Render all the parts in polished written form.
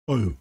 Oh,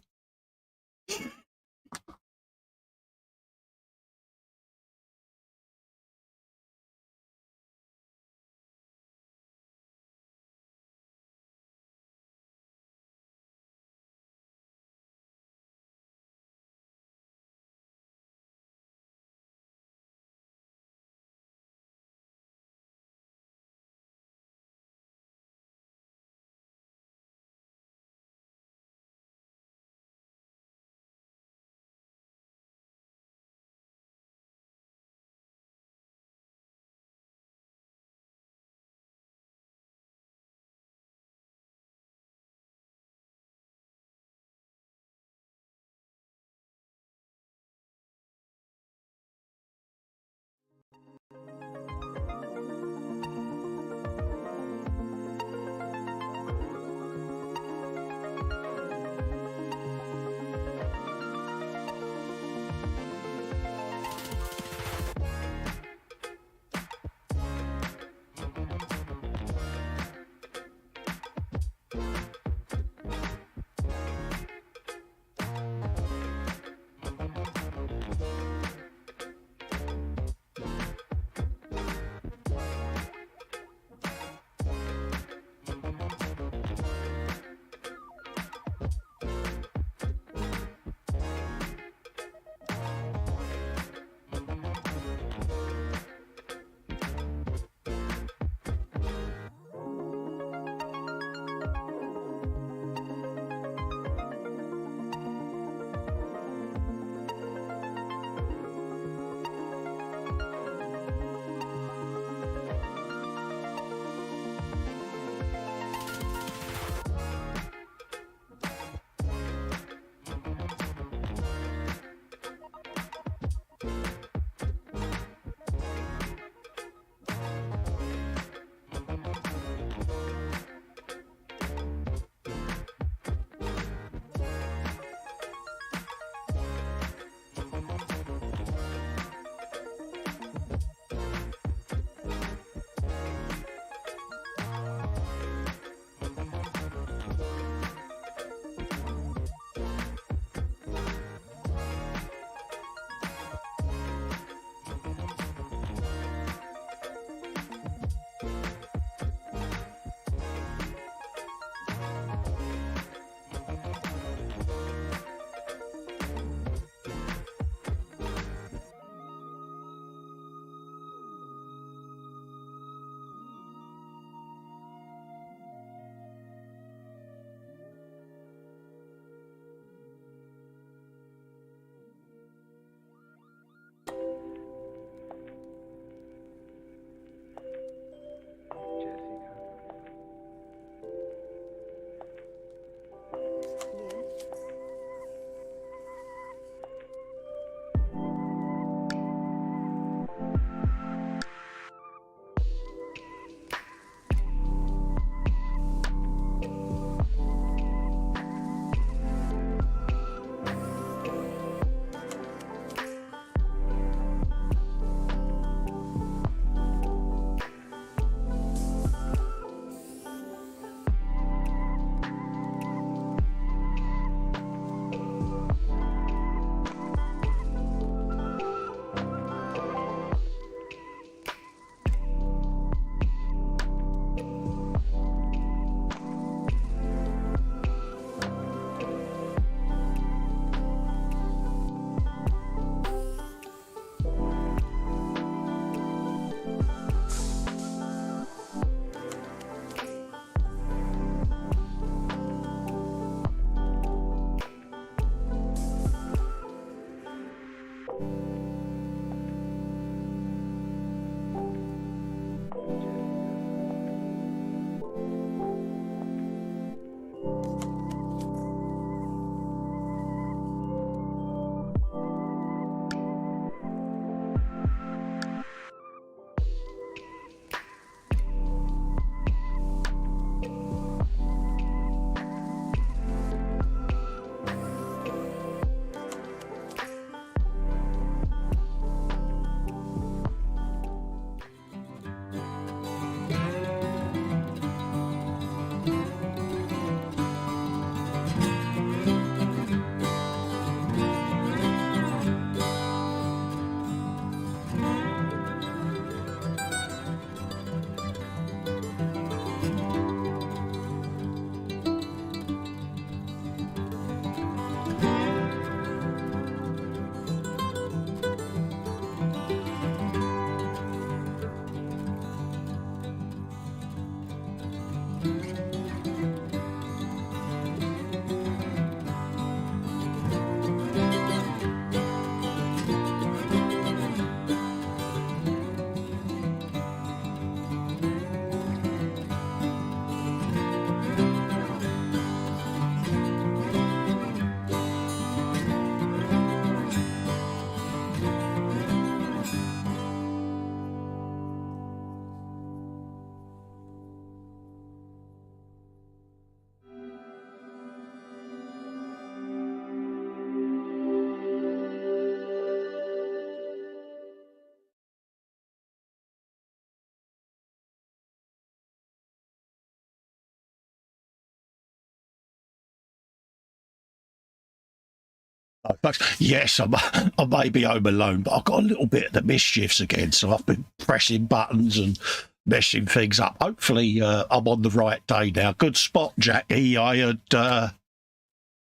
Yes, I may be home alone, but I've got a little bit of the mischiefs again, so I've been pressing buttons and messing things up. Hopefully, I'm on the right day now. Good spot, Jackie.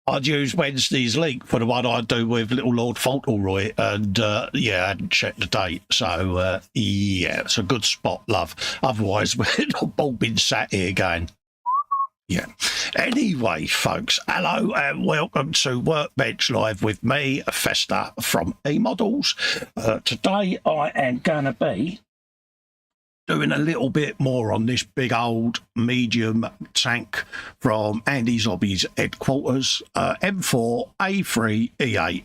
I'd use Wednesday's link for the one I do with little Lord Fauntleroy, and yeah, I hadn't checked the date. So yeah, it's a good spot, love. Otherwise, we'd all been sat here going. Yeah. Anyway, folks, hello and welcome to Workbench Live with me, Festa from eModels. Today I am going to be doing a little bit more on this big old medium tank from Andy's Hobbies headquarters, M4 A3 E8.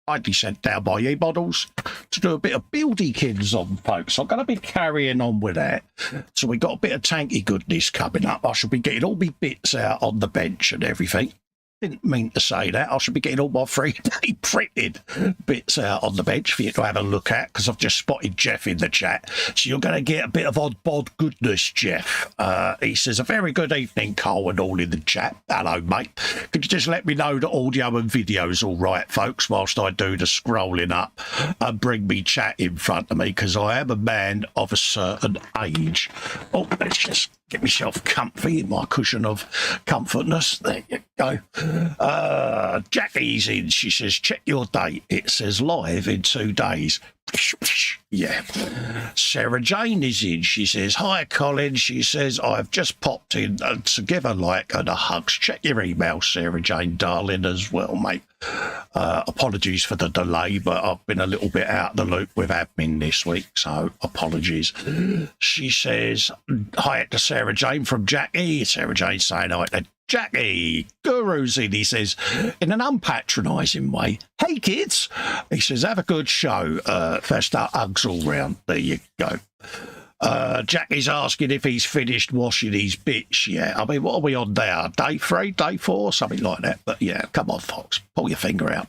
Kindly sent down by eModels to do a bit of buildykins on, folks. I'm going to be carrying on with that. So we got a bit of tanky goodness coming up. I should be getting all my bits out on the bench and everything. Didn't mean to say that. I should be getting all my 3D printed bits out on the bench for you to have a look at, because I've just spotted Jeff in the chat. So you're going to get a bit of odd bod goodness, Jeff. He says, a very good evening, Cole, and all in the chat. Hello, mate. Could you just let me know that audio and video's all right, folks, whilst I do the scrolling up and bring me chat in front of me, because I am a man of a certain age. Oh, let's just get myself comfy in my cushion of comfortness. There you go. Jackie's in. She says, check your date. It says live in 2 days. Yeah. Sarah Jane is in. She says, hi, Colin. She says, I've just popped in to give a like and a hugs. Check your email, Sarah Jane, darling, as well, mate. Apologies for the delay, but I've been a little bit out of the loop with admin this week, so apologies. She says, hi to Sarah Jane from Jackie. Sarah Jane saying hi to Jackie. Guru's in. He says, in an unpatronising way, hey, kids. He says, have a good show. Festa hugs all round. There you go. Jackie's asking if he's finished washing his bits. Yeah, I mean, what are we on now? Day 3, day 4, something like that. But yeah, come on, Fox, pull your finger out.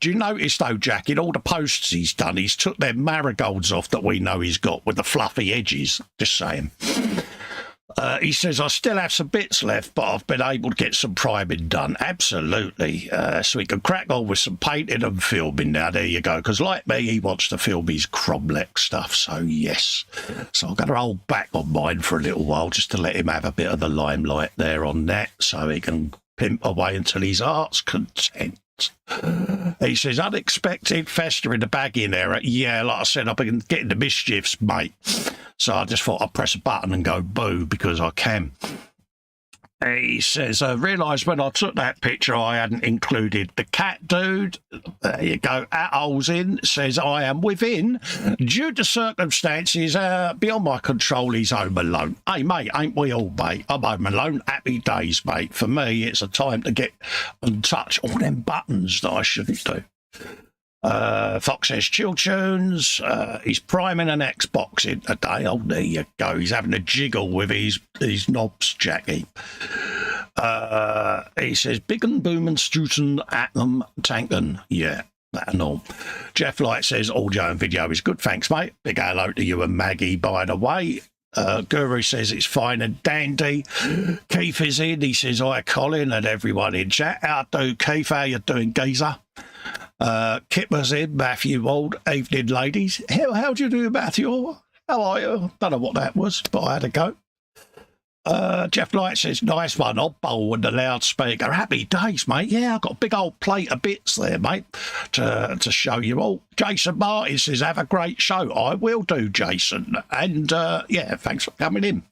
Do you notice, though, Jack, in all the posts he's done, he's took them marigolds off that we know he's got with the fluffy edges? Just saying. He says, I still have some bits left, but I've been able to get some priming done. Absolutely. So he can crack on with some painting and filming now. There you go. Because like me, he wants to film his Cromlech stuff. So yes. So I'm going to hold back on mine for a little while just to let him have a bit of the limelight there on that, so he can pimp away until his heart's content. He says, unexpected Festa in the bagging error. Yeah, like I said, I've been getting the mischiefs, mate. So I just thought I'd press a button and go boo, because I can. He says, I realised when I took that picture I hadn't included the cat dude. There you go. At-holes in says, I am within. Due to circumstances beyond my control, he's home alone. Hey, mate, ain't we all, mate? I'm home alone. Happy days, mate. For me, it's a time to get and touch all them buttons that I shouldn't do. Fox says, chill tunes. He's priming an Xbox in today. Oh, there you go. He's having a jiggle with his knobs, Jackie. He says, big and booming Stuten Atom Tanken. Yeah, that and all. Jeff Light says, audio and video is good. Thanks, mate. Big hello to you and Maggie, by the way. Guru says it's fine and dandy. Keith is in. He says, hi, Colin, and everyone in chat. How do, Keith? How you doing, geezer? Kit was in. Matthew Wald. Evening, ladies. How do you do, Matthew? How are you? Don't know what that was, but I had a go. Jeff Light says, nice one, odd bowl and the loudspeaker. Happy days, mate. Yeah, I've got a big old plate of bits there, mate, to show you all. Jason Martin says, have a great show. I will do, Jason. And, yeah, thanks for coming in.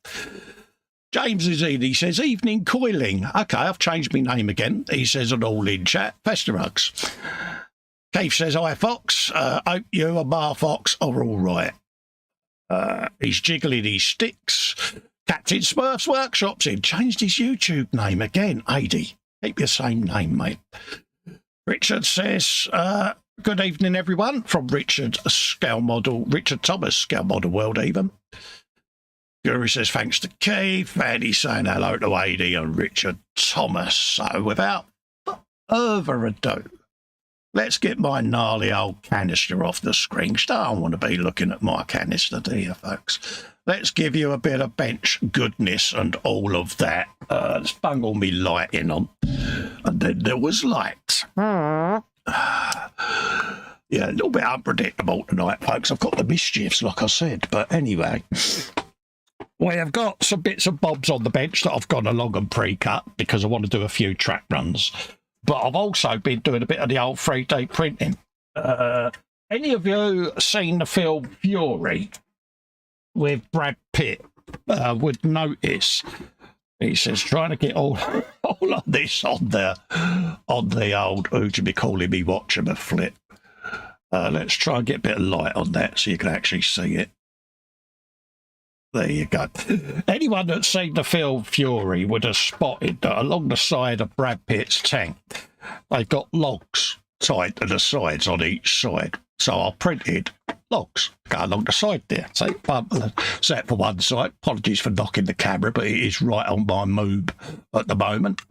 James is in. He says, evening coiling. Okay, I've changed my name again. He says, an all-in chat. Festa hugs. Keith says, hi, Fox. Hope you and Mar Fox are all right. He's jiggling his sticks. Captain Smurf's Workshop's in. Changed his YouTube name again. AD. Keep your same name, mate. Richard says, good evening, everyone. From Richard Thomas, Scale Model World, even. Guru says, thanks to Keith. And he's saying hello to AD and Richard Thomas. So without further ado, let's get my gnarly old canister off the screen. I don't want to be looking at my canister, do you, folks? Let's give you a bit of bench goodness and all of that. Let's bungle me lighting on. And then there was light. Yeah, a little bit unpredictable tonight, folks. I've got the mischiefs, like I said. But anyway, we have got some bits and bobs on the bench that I've gone along and pre-cut because I want to do a few track runs. But I've also been doing a bit of the old 3D printing. Any of you seen the film Fury with Brad Pitt would notice he says trying to get all of this on the old, who'd you be calling me, watching a flip. Let's try and get a bit of light on that so you can actually see it. There you go. Anyone that's seen the film Fury would have spotted that along the side of Brad Pitt's tank, they've got logs tied to the sides on each side. So I printed logs go along the side there. So set for one side. Apologies for knocking the camera, but it is right on my moob at the moment.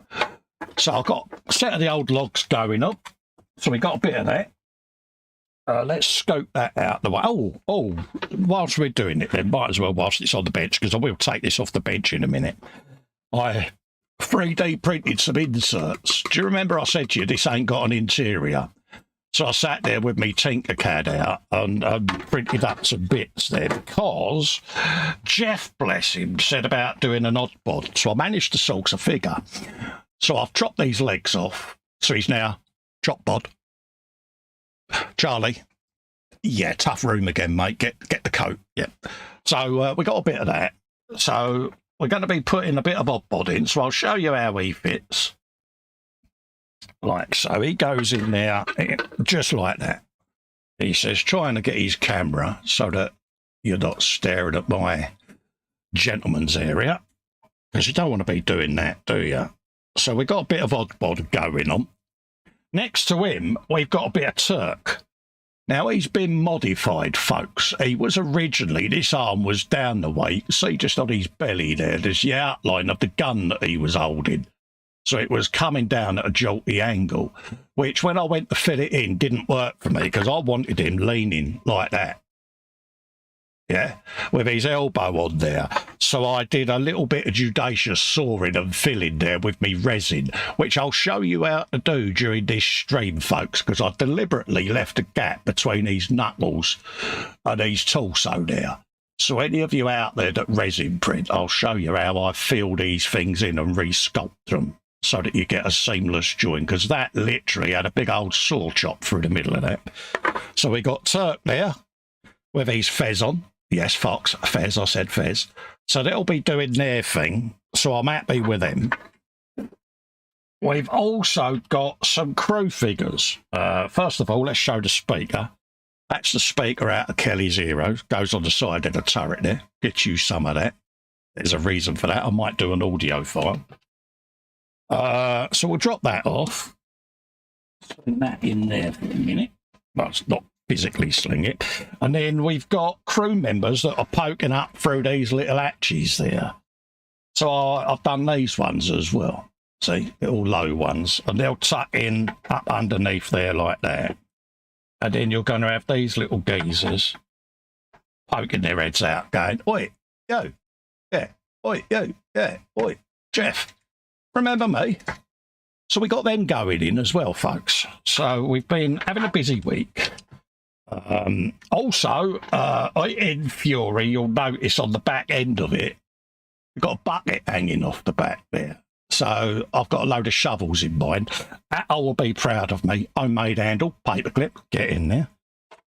So I've got a set of the old logs going up. So we got a bit of that. Let's scope that out the way. Oh, whilst we're doing it then, might as well whilst it's on the bench, because I will take this off the bench in a minute. I 3D printed some inserts. Do you remember I said to you this ain't got an interior? So I sat there with me Tinkercad out and printed up some bits there because Jeff, bless him, said about doing an odd bod. So I managed to source a figure. So I've chopped these legs off. So he's now chop bod. Charlie, yeah, tough room again, mate. Get the coat. Yeah. So we got a bit of that. So we're going to be putting a bit of odd bod in. So I'll show you how he fits. Like so, he goes in there just like that. He says, trying to get his camera so that you're not staring at my gentleman's area, because you don't want to be doing that, do you? So we've got a bit of odd bod going on. Next to him, we've got a bit of Turk. Now, he's been modified, folks. He was originally, this arm was down the way. You can see just on his belly there's the outline of the gun that he was holding. So it was coming down at a jolty angle, which when I went to fit it in didn't work for me because I wanted him leaning like that. Yeah, with his elbow on there. So I did a little bit of judicious sawing and filling there with me resin, which I'll show you how to do during this stream, folks, because I deliberately left a gap between his knuckles and his torso there. So any of you out there that resin print, I'll show you how I fill these things in and resculpt them so that you get a seamless join, because that literally had a big old saw chop through the middle of that. So we got Turk there with his fez on. Yes, Fox, Fez, I said Fez. So they'll be doing their thing, so I'm happy with them. We've also got some crew figures. First of all, let's show the speaker. That's the speaker out of Kelly's Heroes. Goes on the side of the turret there. Get you some of that. There's a reason for that. I might do an audio file. So we'll drop that off. Sling that in there for a minute. Well, it's not physically sling it. And then we've got crew members that are poking up through these little hatches there. So I've done these ones as well. See, little low ones. And they'll tuck in up underneath there like that. And then you're going to have these little geezers poking their heads out going, oi, yo, yeah, oi, yo, yeah, oi, Jeff, remember me? So we got them going in as well, folks. So we've been having a busy week. Also, in Fury, you'll notice on the back end of it, we've got a bucket hanging off the back there. So I've got a load of shovels in mind. That will be proud of me. Homemade handle, paperclip, get in there.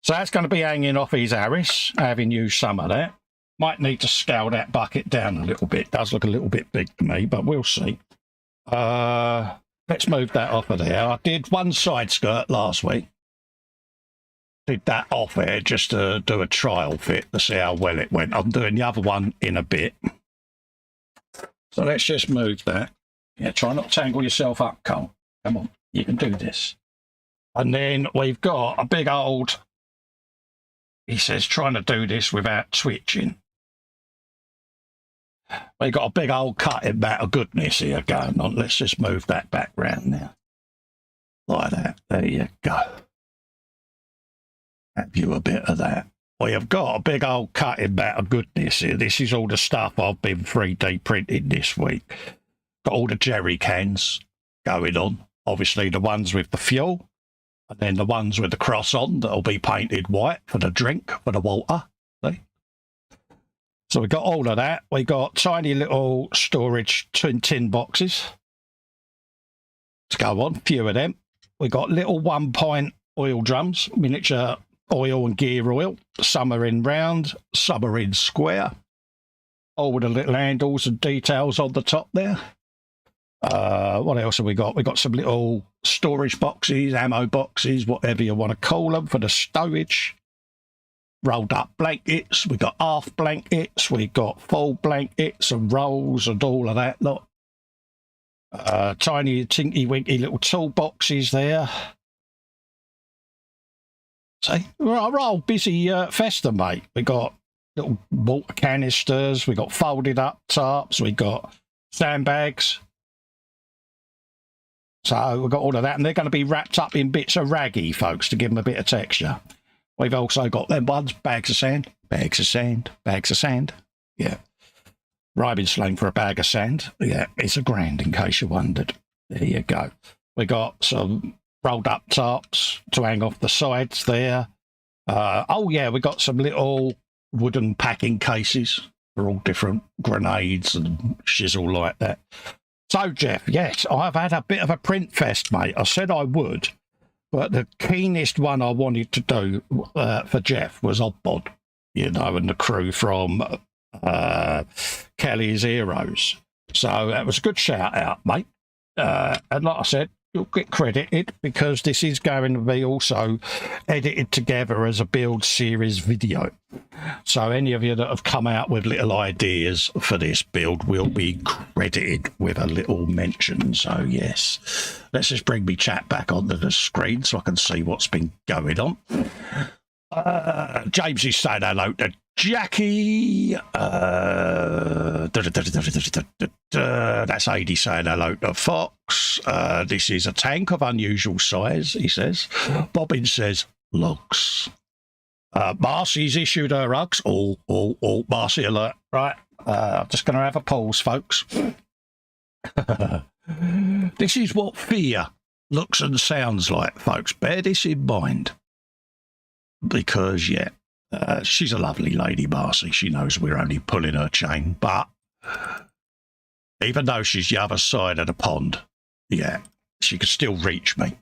So that's going to be hanging off his Harris, having used some of that. Might need to scale that bucket down a little bit. Does look a little bit big to me, but we'll see. Let's move that off of there. I did one side skirt last week. Did that off there just to do a trial fit to see how well it went. I'm doing the other one in a bit. So let's just move that. Yeah, try not to tangle yourself up, Cole. Come on, you can do this. And then we've got a big old, he says, trying to do this without twitching. We've got a big old cutting mat of goodness here going on. Let's just move that back round now. Like that. There you go. Have you a bit of that. We have got a big old cutting mat of goodness here. This is all the stuff I've been 3D printing this week. Got all the jerry cans going on. Obviously the ones with the fuel. And then the ones with the cross on that'll be painted white for the drink, for the water. See? So we got all of that. We got tiny little storage tin boxes to go on, a few of them. We got little 1 pint oil drums, miniature oil and gear oil. Some are in round, some are in square. All with the little handles and details on the top there. What else have we got? We got some little storage boxes, ammo boxes, whatever you want to call them, for the stowage. Rolled up blankets. We got half blankets. We got full blankets and rolls and all of that lot. Tiny tinky winky little toolboxes there. See, we're all busy Festa, mate. We got little water canisters. We got folded up tarps. We got sandbags. So we've got all of that, and they're going to be wrapped up in bits of raggy, folks, to give them a bit of texture. We've also got them ones, bags of sand, bags of sand, bags of sand. Yeah. Rhyming slang for a bag of sand. Yeah, it's £1,000 in case you wondered. There you go. We got some rolled up tarps to hang off the sides there. Oh, yeah, we got some little wooden packing cases for all different grenades and shizzle like that. So, Jeff, yes, I've had a bit of a print fest, mate. I said I would. But the keenest one I wanted to do for Jeff was Oddbod, you know, and the crew from Kelly's Heroes. So that was a good shout out, mate. And like I said, you'll get credited because this is going to be also edited together as a build series video. So any of you that have come out with little ideas for this build will be credited with a little mention. So yes, let's just bring me chat back onto the screen so I can see what's been going on. James is saying hello to Jackie. That's AD saying hello to Fox. This is a tank of unusual size, he says. Bobbin says, logs. Marcy's issued her rugs. Marcy alert. Right, I'm just going to have a pause, folks. This is what fear looks and sounds like, folks. Bear this in mind. Because, yeah, she's a lovely lady, Marcy. She knows we're only pulling her chain. But even though she's the other side of the pond, yeah, she could still reach me.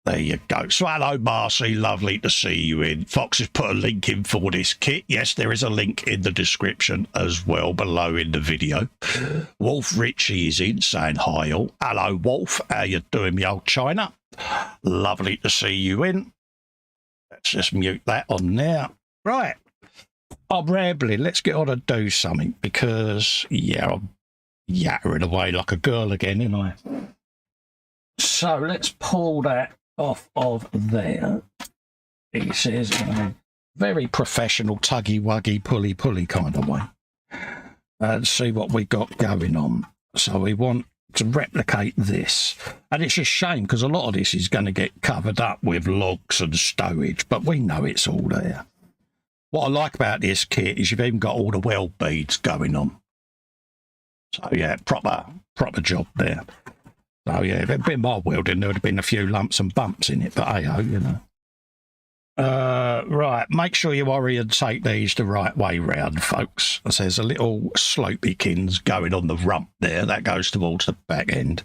There you go. So hello, Marcy. Lovely to see you in. Fox has put a link in for this kit. Yes, there is a link in the description as well below in the video. Wolf Richie is in saying hi all. Hello, Wolf. How you doing, me old China? Lovely to see you in. Let's just mute that on there. Right. I'm rambling. Let's get on and do something because, yeah, I'm yattering away like a girl again, ain't I? So let's pull that off of there. He says in a very professional, tuggy-wuggy, pulley kind of way. And see what we got going on. So we want to replicate this. And it's a shame because a lot of this is going to get covered up with logs and stowage, but we know it's all there. What I like about this kit is you've even got all the weld beads going on. So yeah, proper job there. So yeah, if it had been my welding, there would have been a few lumps and bumps in it, but hey-ho, you know. Right, make sure you orientate these the right way round, folks. So there's a little slopey-kins going on the rump there. That goes towards the back end.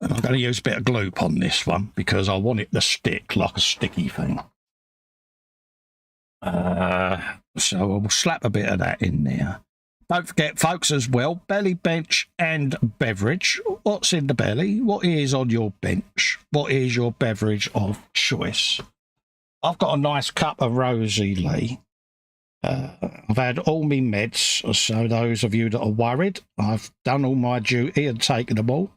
And I'm going to use a bit of gloop on this one because I want it to stick like a sticky thing. So we'll slap a bit of that in there. Don't forget, folks, as well, belly, bench and beverage. What's in the belly? What is on your bench? What is your beverage of choice? I've got a nice cup of Rosie Lee. I've had all my meds, so those of you that are worried, I've done all my duty and taken them all.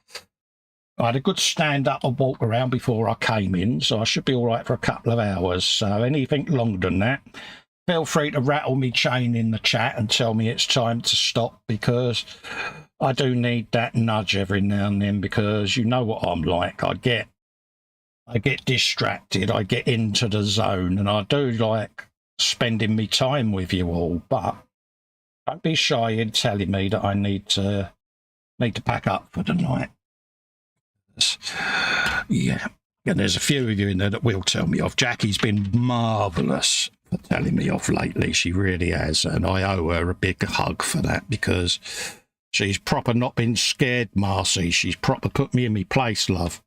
I had a good stand up and walk around before I came in, so I should be all right for a couple of hours. So anything longer than that, feel free to rattle me chain in the chat and tell me it's time to stop, because I do need that nudge every now and then, because you know what I'm like. I get distracted, I get into the zone, and I do like spending me time with you all, but don't be shy in telling me that I need to pack up for the night. Yeah. And there's a few of you in there that will tell me off. Jackie's been marvellous for telling me off lately. She really has. And I owe her a big hug for that, because she's proper not been scared, Marcy. She's proper put me in my place, love.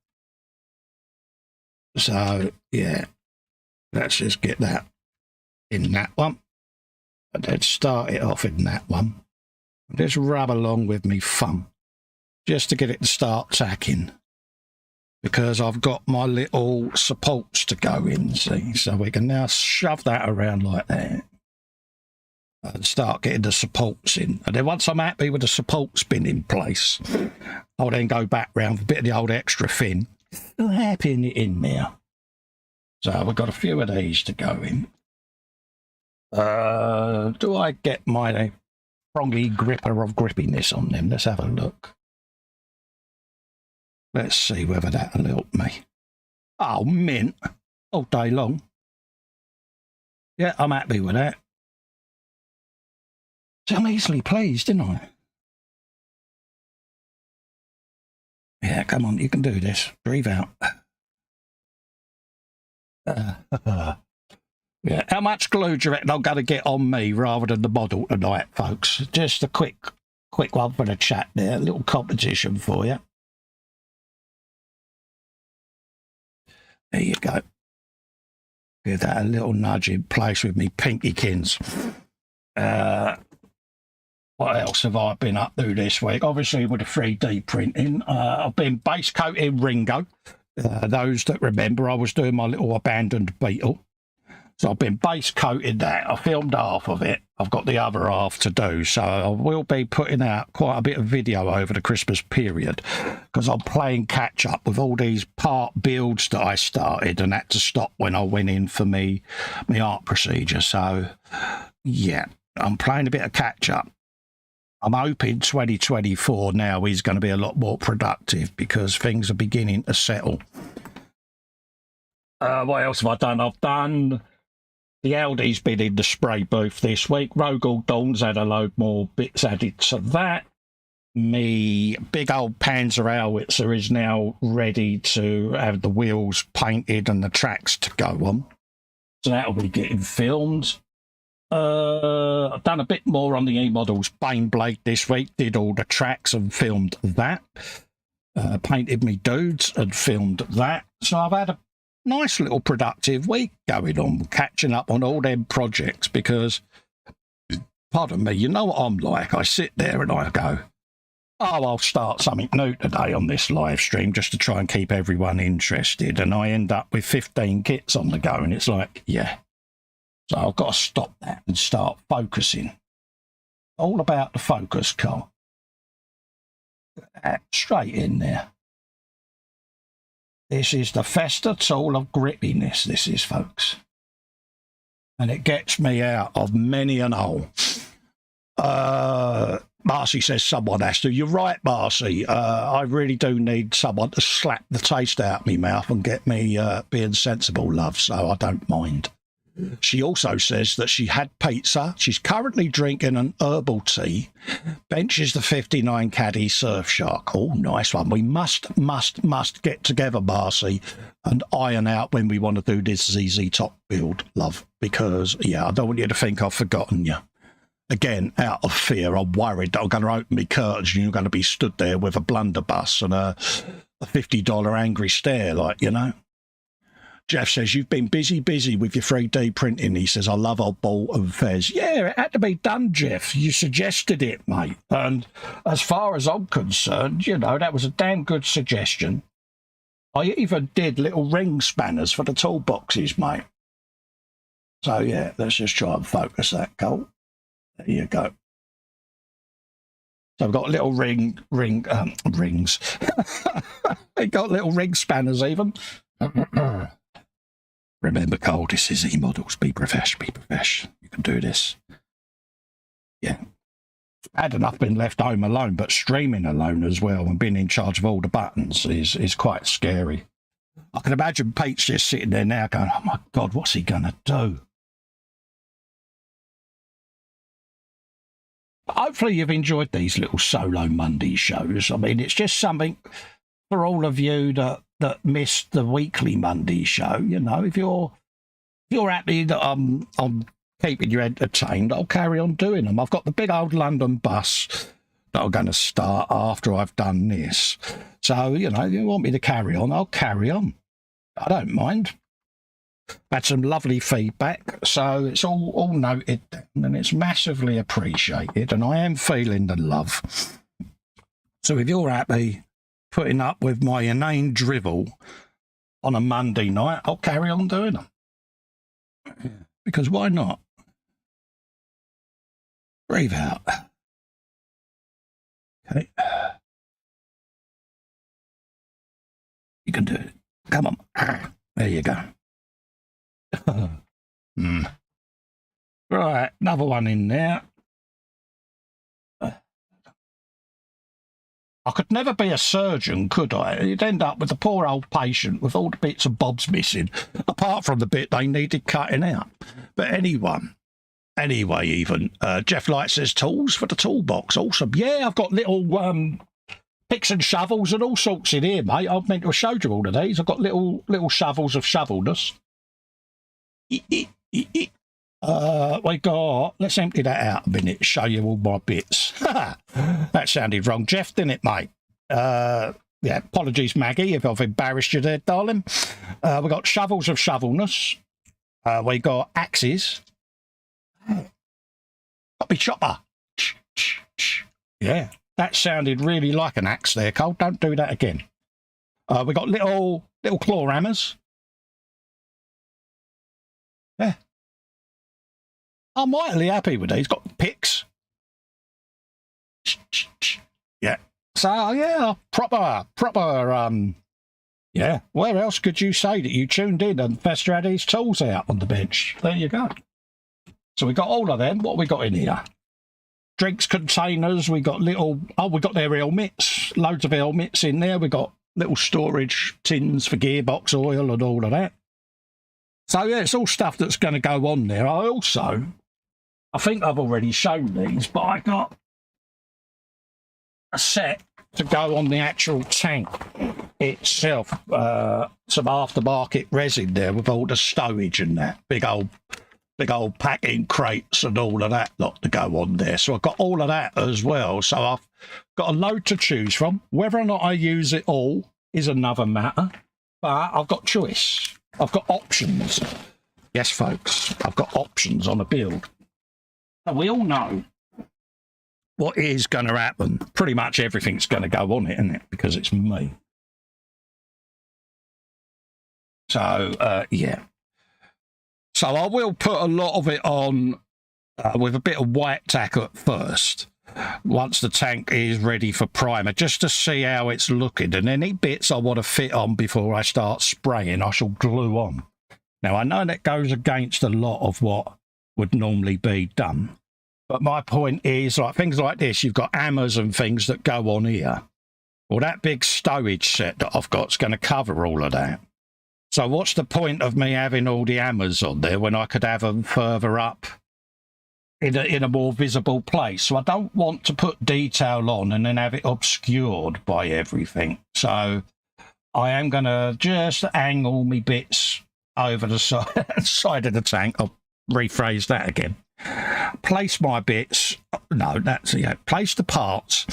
So, yeah, let's just get that in that one. And then start it off in that one. Just rub along with me thumb, just to get it to start tacking. Because I've got my little supports to go in, see? So we can now shove that around like that and start getting the supports in. And then once I'm happy with the supports being in place, I'll then go back round with a bit of the old extra fin. Still happy it in there. So we've got a few of these to go in. Do I get my prongy gripper of grippiness on them? Let's have a look. Let's see whether that'll help me. Oh, mint. All day long. Yeah, I'm happy with that. So I'm easily pleased, didn't I? Yeah, come on, you can do this. Breathe out. Yeah, how much glue do you reckon I'm going to get on me rather than the model tonight, folks? Just a quick one for the chat there. A little competition for you. There you go. Give that a little nudge in place with me pinkykins. What else have I been up to this week? Obviously with the 3D printing. I've been base coating Ringo. Those that remember, I was doing my little abandoned Beetle. So I've been base coating that. I filmed half of it. I've got the other half to do. So I will be putting out quite a bit of video over the Christmas period, because I'm playing catch up with all these part builds that I started and had to stop when I went in for my art procedure. So yeah, I'm playing a bit of catch up. I'm hoping 2024 now is going to be a lot more productive, because things are beginning to settle. What else have I done? I've done... The Aldi's been in the spray booth this week. Rogel Dawn's had a load more bits added to that. Me big old Panzer Howitzer is now ready to have the wheels painted and the tracks to go on. So that'll be getting filmed. I've done a bit more on the eModels Baneblade this week. Did all the tracks and filmed that. Painted me dudes and filmed that. So I've had a nice little productive week going on, catching up on all them projects, because, pardon me, you know what I'm like. I sit there and I go, oh, I'll start something new today on this live stream just to try and keep everyone interested. And I end up with 15 kits on the go. And it's like, yeah. So I've got to stop that and start focusing. All about the focus, Carl. Straight in there. This is the Festa tool of grittiness, this is, folks. And it gets me out of many an hole. Marcy says someone has to. You're right, Marcy. I really do need someone to slap the taste out of me mouth and get me being sensible, love, so I don't mind. She also says that she had pizza. She's currently drinking an herbal tea. Benches the 59 Caddy Surfshark. Oh, nice one. We must get together, Marcy, and iron out when we want to do this ZZ Top build, love, because, yeah, I don't want you to think I've forgotten you. Again, out of fear, I'm worried that I'm going to open my curtains and you're going to be stood there with a blunderbuss and a $50 angry stare, like, you know. Jeff says, you've been busy with your 3D printing. He says, I love old Ball and Fez. Yeah, it had to be done, Jeff. You suggested it, mate. And as far as I'm concerned, you know, that was a damn good suggestion. I even did little ring spanners for the toolboxes, mate. So, yeah, let's just try and focus that, Cole. There you go. So I've got little rings. I've got little ring spanners even. Remember, Cole, this is eModels. Be profesh. You can do this. Yeah. Had enough been left home alone, but streaming alone as well and being in charge of all the buttons is quite scary. I can imagine Pete's just sitting there now going, oh my God, what's he going to do? But hopefully you've enjoyed these little solo Monday shows. I mean, it's just something for all of you that that missed the weekly Monday show, you know, if you're happy that I'm keeping you entertained, I'll carry on doing them. I've got the big old London bus that I'm going to start after I've done this. So, you know, if you want me to carry on, I'll carry on. I don't mind. Had some lovely feedback, so it's all noted and it's massively appreciated, and I am feeling the love. So if you're happy putting up with my inane drivel on a Monday night, I'll carry on doing them. Because why not? Breathe out. Okay. You can do it. Come on. There you go. Right, another one in there. I could never be a surgeon, could I? You'd end up with a poor old patient with all the bits and bobs missing, apart from the bit they needed cutting out. But anyway, even Jeff Light says tools for the toolbox. Awesome. Yeah, I've got little picks and shovels and all sorts in here, mate. I meant to have showed you all of these. I've got little shovels of shovelness. We got, let's empty that out a minute, show you all my bits. That sounded wrong, Jeff, didn't it, mate? Yeah, apologies, Maggie, if I've embarrassed you there, darling. We got shovels of shovelness. We got axes. Got me chopper. Yeah, that sounded really like an axe there, Cole. Don't do that again. We got little claw hammers. Yeah. I'm mightily happy with these. Got picks. Yeah. So, yeah, proper, yeah. Where else could you say that you tuned in and Festa had his tools out on the bench? There you go. So we got all of them. What we got in here? Drinks containers. We got we got their helmets. Loads of helmets in there. We got little storage tins for gearbox oil and all of that. So, yeah, it's all stuff that's going to go on there. I think I've already shown these, but I got a set to go on the actual tank itself. Some aftermarket resin there with all the stowage and that. Big old packing crates and all of that lot to go on there. So I've got all of that as well. So I've got a load to choose from. Whether or not I use it all is another matter, but I've got choice. I've got options. Yes, folks, I've got options on a build. And we all know what is going to happen. Pretty much everything's going to go on it, isn't it? Because it's me. So, yeah. So I will put a lot of it on with a bit of white tack at first, once the tank is ready for primer, just to see how it's looking. And any bits I want to fit on before I start spraying, I shall glue on. Now, I know that goes against a lot of what would normally be done. But my point is, like things like this, you've got hammers and things that go on here. Well, that big stowage set that I've got is going to cover all of that. So what's the point of me having all the hammers on there when I could have them further up in a more visible place? So I don't want to put detail on and then have it obscured by everything. So I am going to just angle me bits over the side of the tank. I'll rephrase that again. Place my bits. No, that's yeah. Place the parts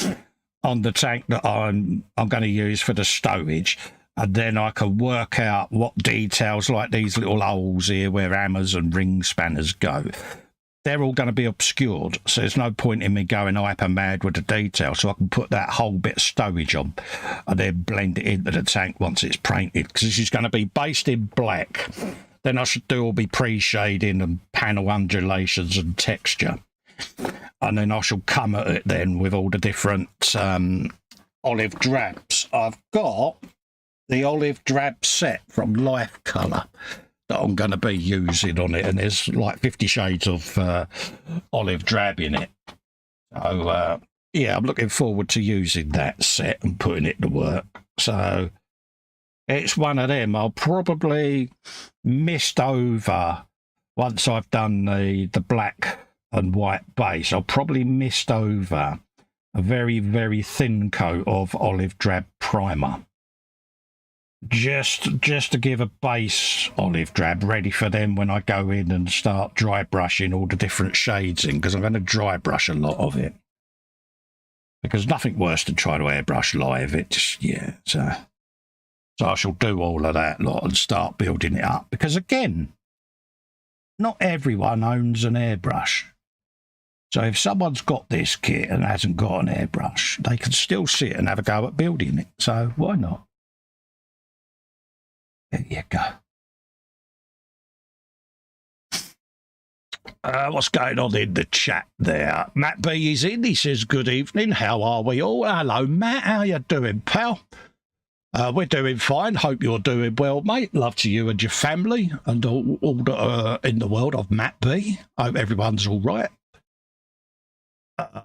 on the tank that I'm going to use for the stowage, and then I can work out what details, like these little holes here where hammers and ring spanners go. They're all going to be obscured, so there's no point in me going hyper mad with the detail. So I can put that whole bit of stowage on and then blend it into the tank once it's painted, because this is going to be based in black. Then I should do all my pre-shading and panel undulations and texture. And then I shall come at it then with all the different olive drabs. I've got the olive drab set from Life Colour that I'm going to be using on it. And there's like 50 shades of olive drab in it. So, yeah, I'm looking forward to using that set and putting it to work. So it's one of them. I'll probably mist over, once I've done the black and white base, I'll probably mist over a very, very thin coat of olive drab primer. just to give a base olive drab ready for them when I go in and start dry brushing all the different shades in, because I'm going to dry brush a lot of it. Because nothing worse than trying to airbrush live. It just, yeah. So I shall do all of that lot and start building it up. Because again, not everyone owns an airbrush. So if someone's got this kit and hasn't got an airbrush, they can still sit and have a go at building it. So why not? There you go. What's going on in the chat there? Matt B is in. He says, good evening. How are we all? Hello, Matt. How you doing, pal? We're doing fine. Hope you're doing well, mate. Love to you and your family and all in the world of Matt B. Hope everyone's all right.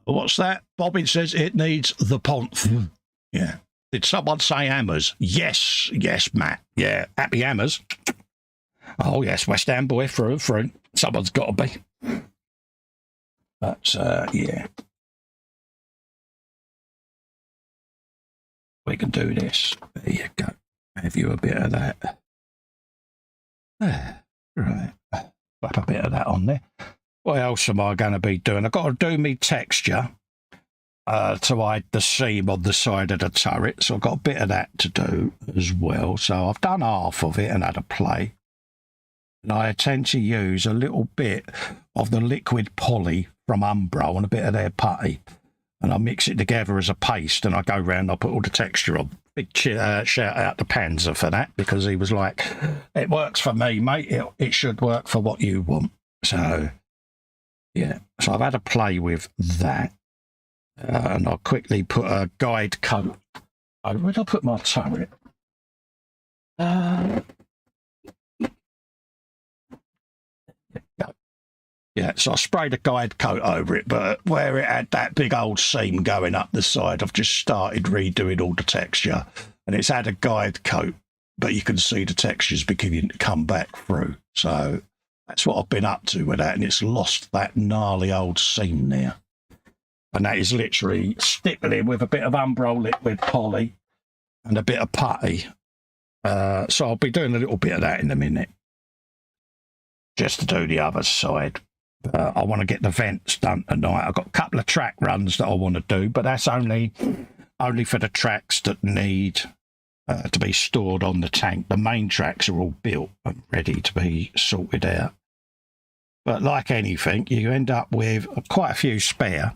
What's that? Bobbin says it needs the ponth. Yeah. Did someone say hammers? Yes, Matt. Yeah, happy hammers. Oh, yes, West Ham boy, through. Someone's got to be. But, yeah. We can do this. There you go. Have you a bit of that. Right. Slap a bit of that on there. What else am I going to be doing? I've got to do me texture to hide the seam on the side of the turret. So I've got a bit of that to do as well. So I've done half of it and had a play. And I tend to use a little bit of the liquid poly from Umbro and a bit of their putty. And I mix it together as a paste and I go round and I put all the texture on. Big shout out to Panzer for that, because he was like, it works for me, mate. It should work for what you want. So, yeah. So I've had a play with that. And I'll quickly put a guide coat. Where did I put my turret? Yeah, so I sprayed a guide coat over it, but where it had that big old seam going up the side, I've just started redoing all the texture. And it's had a guide coat, but you can see the texture's beginning to come back through. So that's what I've been up to with that, and it's lost that gnarly old seam there. And that is literally stippling with a bit of Umbro liquid poly and a bit of putty. So I'll be doing a little bit of that in a minute, just to do the other side. I want to get the vents done tonight. I've got a couple of track runs that I want to do, but that's only for the tracks that need to be stored on the tank. The main tracks are all built and ready to be sorted out. But like anything, you end up with quite a few spare.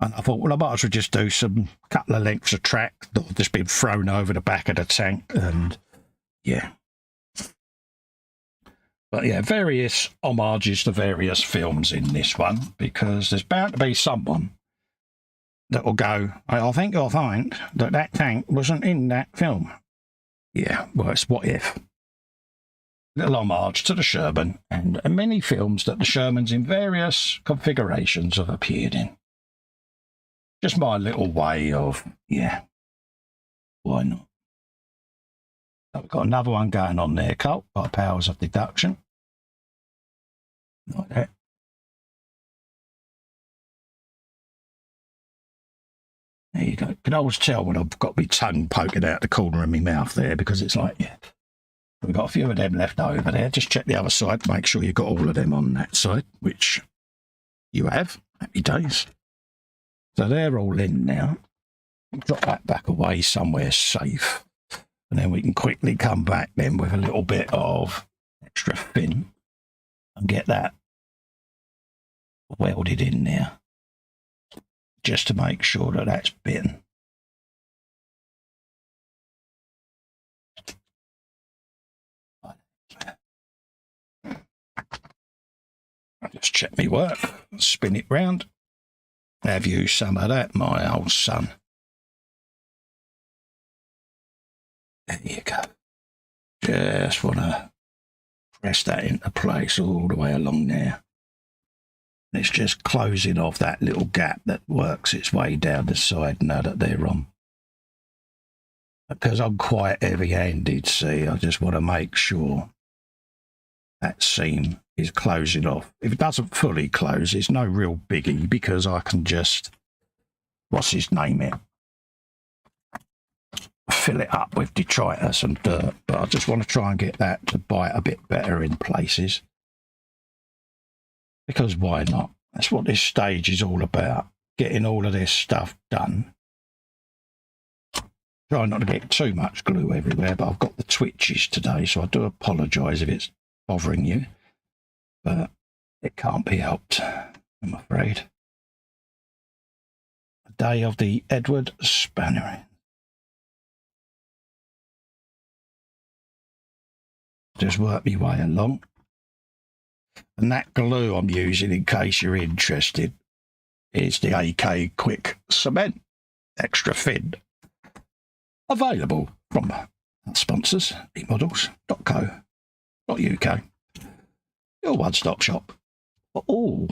And I thought, well, I might as well just do some couple of lengths of track that have just been thrown over the back of the tank. And yeah. But yeah, various homages to various films in this one, because there's bound to be someone that will go, I think you'll find that tank wasn't in that film. Yeah, well, it's what if. Little homage to the Sherman and many films that the Shermans in various configurations have appeared in. Just my little way of, yeah, why not? So we've got another one going on there, Colt, by powers of deduction. Like that. There you go. You can always tell when I've got my tongue poking out the corner of my mouth there, because it's like, yeah, we've got a few of them left over there. Just check the other side to make sure you've got all of them on that side, which you have. Happy days. So they're all in now. Drop that back away somewhere safe. And then we can quickly come back then with a little bit of extra fin and get that welded in there, just to make sure that that's bitten. I'll just check my work, spin it round. Have you some of that, my old son? There you go. Just want to press that into place all the way along there. And it's just closing off that little gap that works its way down the side now that they're on. Because I'm quite heavy-handed, see, I just want to make sure that seam is closing off. If it doesn't fully close, it's no real biggie, because I can just, what's his name here? fill it up with detritus and dirt, but I just want to try and get that to bite a bit better in places. Because why not? That's what this stage is all about, getting all of this stuff done. Try not to get too much glue everywhere, but I've got the twitches today, so I do apologise if it's bothering you. But it can't be helped, I'm afraid. The day of the Edward Spannering. Just work my way along. And that glue I'm using, in case you're interested, is the AK Quick Cement Extra Thin. Available from our sponsors, eModels.co.uk. Your one-stop shop for all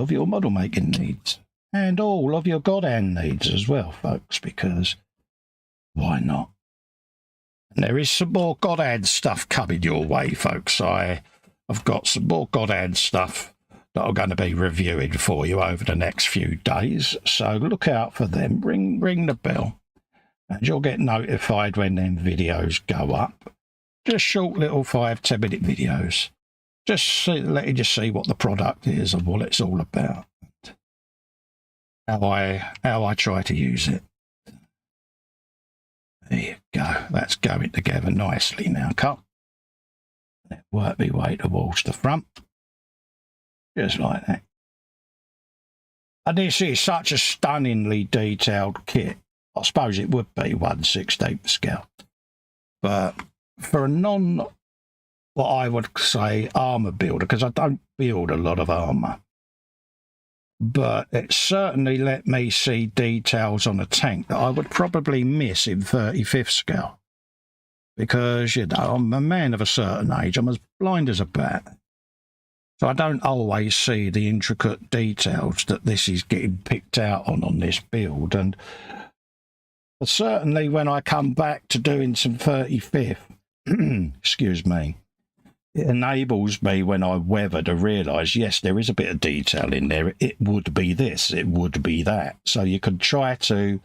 of your model making needs. And all of your God-hand needs as well, folks, because why not? And there is some more God-hand stuff coming your way, folks. I've got some more God-hand stuff that I'm going to be reviewing for you over the next few days. So look out for them. Ring the bell. And you'll get notified when them videos go up. Just short little 5-10 minute videos. Just letting you see what the product is and what it's all about. How I try to use it. There you go. That's going together nicely now, Carl. Work my way towards the front. Just like that. And this is such a stunningly detailed kit. I suppose it would be 1/16 scale. But for a what I would say, armour builder, because I don't build a lot of armour, but it certainly let me see details on a tank that I would probably miss in 35th scale. Because, you know, I'm a man of a certain age. I'm as blind as a bat. So I don't always see the intricate details that this is getting picked out on this build. And certainly when I come back to doing some 35th, excuse me, it enables me when I weather to realise, yes, there is a bit of detail in there. It would be this, it would be that. So you can try to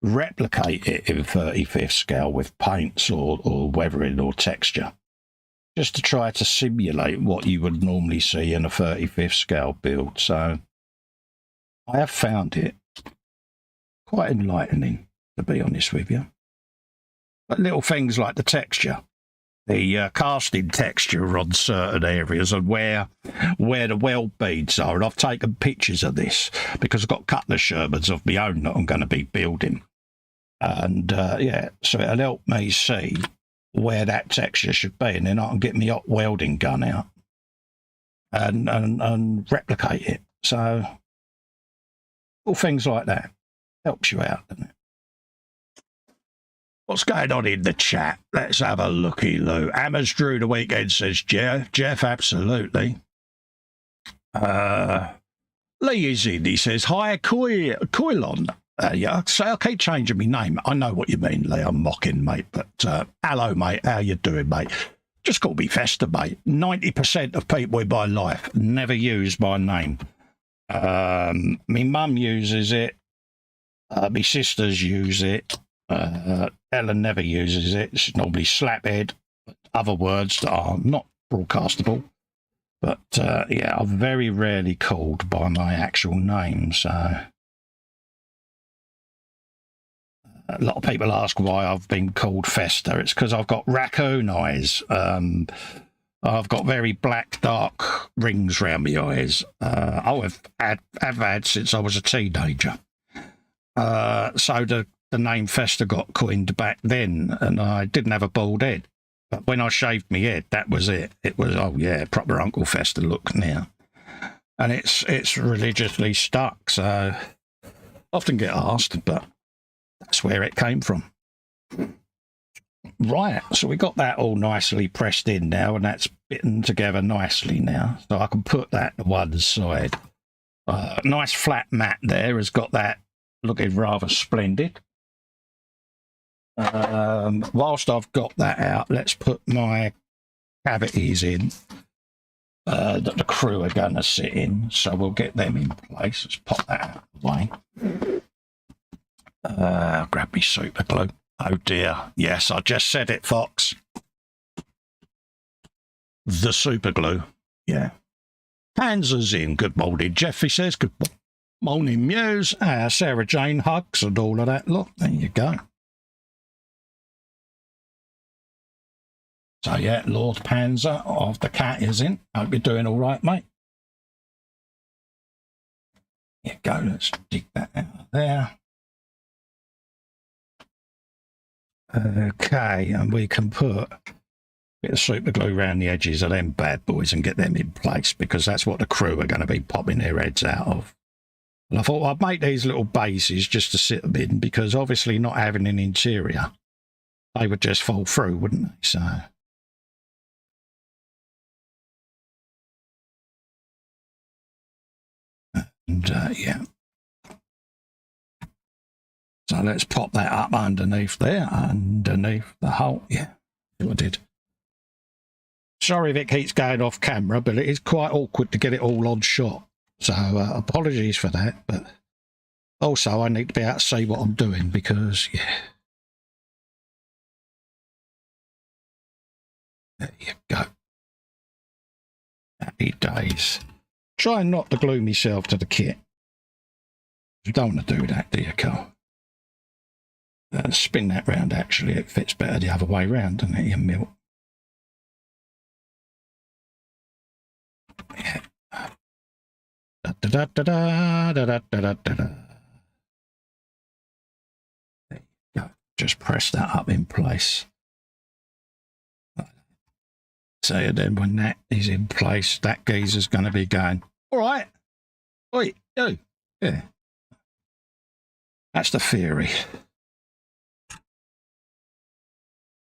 replicate it in 35th scale with paints or weathering or texture, just to try to simulate what you would normally see in a 35th scale build. So I have found it quite enlightening, to be honest with you. But little things like the texture, the casting texture on certain areas, and where the weld beads are. And I've taken pictures of this because I've got a couple of Shermans of my own that I'm going to be building. And yeah, so it'll help me see where that texture should be, and then I can get my hot welding gun out and replicate it. So all things like that helps you out, doesn't it? What's going on in the chat? Let's have a looky-loo. Hammers Drew the Weekend says Jeff, absolutely. Lee is in. He says, hi, Coilon. Yeah, so I keep changing my name. I know what you mean, Lee. I'm mocking, mate. But hello, mate. How you doing, mate? Just call me Festa, mate. 90% of people in my life never use my name. My mum uses it. My sisters use it. Ellen never uses it. She's normally slaphead. Other words that are not broadcastable. But yeah, I'm very rarely called by my actual name. So a lot of people ask why I've been called Festa. It's because I've got raccoon eyes. I've got very black, dark rings around my eyes. I've had since I was a teenager. So the name Festa got coined back then, and I didn't have a bald head. But when I shaved my head, that was it. It was, oh yeah, proper Uncle Festa look now. And it's religiously stuck, so often get asked, but that's where it came from. Right, so we got that all nicely pressed in now, and that's bitten together nicely now. So I can put that to one side. Nice flat mat there has got that looking rather splendid. Whilst I've got that out, let's put my cavities in that the crew are going to sit in. So we'll get them in place. Let's pop that out of the way. Grab me super glue. Oh dear. Yes, I just said it, Fox. The super glue. Yeah. Panzer's in. Good morning, Jeffy says. Good morning, Muse. Sarah Jane hugs and all of that. Look, there you go. So yeah, Lord Panzer of the cat is in. Hope you're doing all right, mate. Here you go. Let's dig that out of there. Okay, and we can put a bit of super glue around the edges of them bad boys and get them in place, because that's what the crew are going to be popping their heads out of. And I thought I'd make these little bases just to sit them in, because obviously not having an interior, they would just fall through, wouldn't they? So... And yeah, so let's pop that up underneath there, underneath the hole. Yeah, I did. Sorry if it keeps going off camera, but it is quite awkward to get it all on shot. So apologies for that, but also I need to be able to see what I'm doing, because, yeah. There you go. Happy days. Try not to glue myself to the kit. You don't want to do that, do you, Carl? Spin that round, actually. It fits better the other way round, doesn't it, you milk? Yeah. Da, da, da, da, da, da, da, da, da. There you go. Just press that up in place. So then when that is in place, that geezer's going to be going, all right, wait, you. Yeah. That's the theory.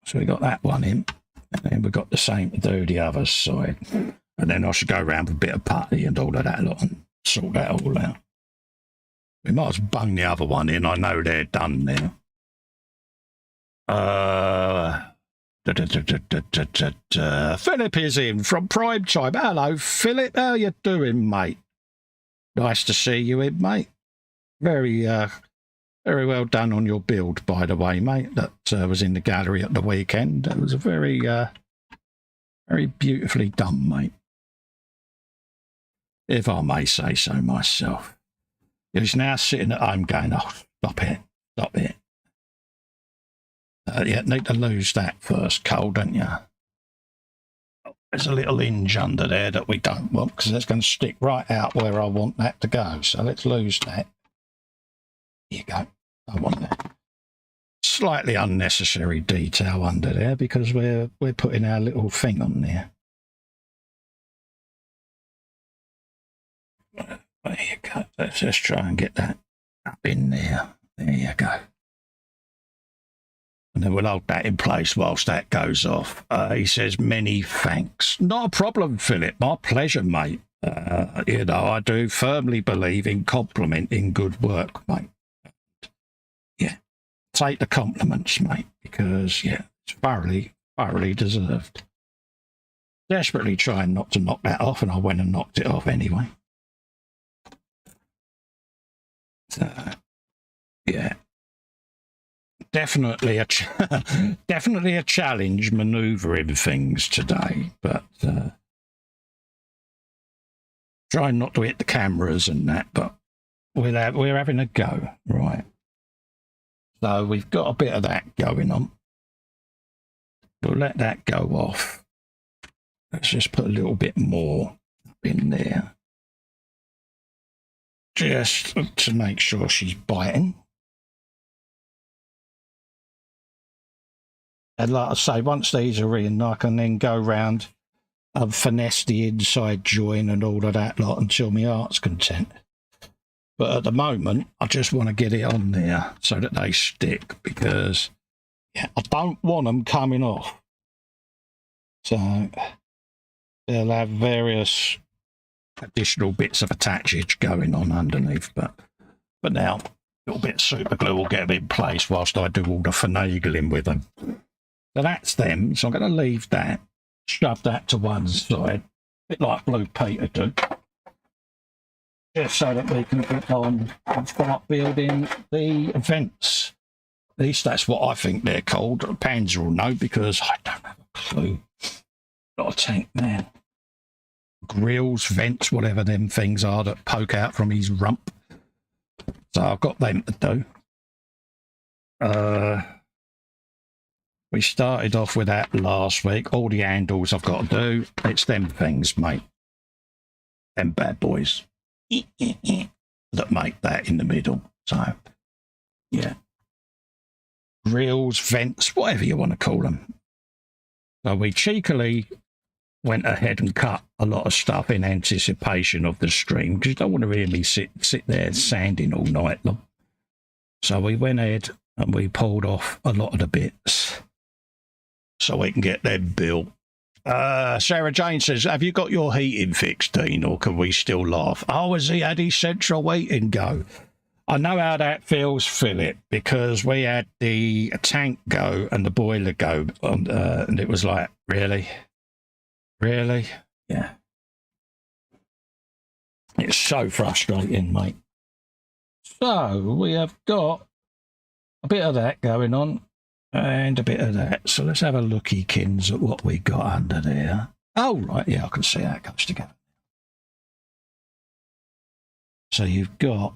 So we got that one in, and then we've got the same to do the other side. And then I should go around with a bit of putty and all of that lot and sort that all out. We might as well bung the other one in. I know they're done now. Philip is in from Prime Time. Hello, Philip. How you doing, mate? Nice to see you in, mate. Very well done on your build, by the way, mate. That was in the gallery at the weekend. It was a very beautifully done, mate. If I may say so myself. He's now sitting at home going, oh, stop it, stop it. Yeah, need to lose that first, Cole, don't you? There's a little hinge under there that we don't want, because that's going to stick right out where I want that to go. So let's lose that. Here you go. I want that. Slightly unnecessary detail under there, because we're putting our little thing on there. There you go. Let's just try and get that up in there. There you go. And then we'll hold that in place whilst that goes off. He says, many thanks. Not a problem, Philip. My pleasure, mate. You know, I do firmly believe in complimenting good work, mate. Yeah, take the compliments, mate, because, yeah, it's thoroughly deserved. Desperately trying not to knock that off, and I went and knocked it off anyway. So, yeah. Definitely a challenge manoeuvring things today, but trying not to hit the cameras and that, but we're having a go, right? So we've got a bit of that going on. We'll let that go off. Let's just put a little bit more in there, just to make sure she's biting. And like I say, once these are in, I can then go round and finesse the inside join and all of that lot until my heart's content. But at the moment, I just want to get it on there so that they stick, because yeah, I don't want them coming off. So they'll have various additional bits of attachage going on underneath. But for now, a little bit of super glue will get them in place whilst I do all the finagling with them. So that's them. So I'm going to leave that, shove that to one side, a bit like Blue Peter do, just so that we can get on and start building the vents At least that's what I think they're called. Panzer will know because I don't have a clue. Not a tank man. Grills, vents, whatever them things are that poke out from his rump. So I've got them to do. We started off with that last week. All the handles I've got to do. It's them things, mate. Them bad boys that make that in the middle. So, yeah. Grills, vents, whatever you want to call them. So we cheekily went ahead and cut a lot of stuff in anticipation of the stream because you don't want to really sit there sanding all night long. So we went ahead and we pulled off a lot of the bits so we can get them built. Sarah Jane says, have you got your heating fixed, Dean, or can we still laugh? Oh, has he had his central heating go? I know how that feels, Philip, because we had the tank go and the boiler go, and it was like, really? Really? Yeah. It's so frustrating, mate. So we have got a bit of that going on and a bit of that. So let's have a looky, Kins, at what we got under there. Oh, right. Yeah, I can see how it goes together. So you've got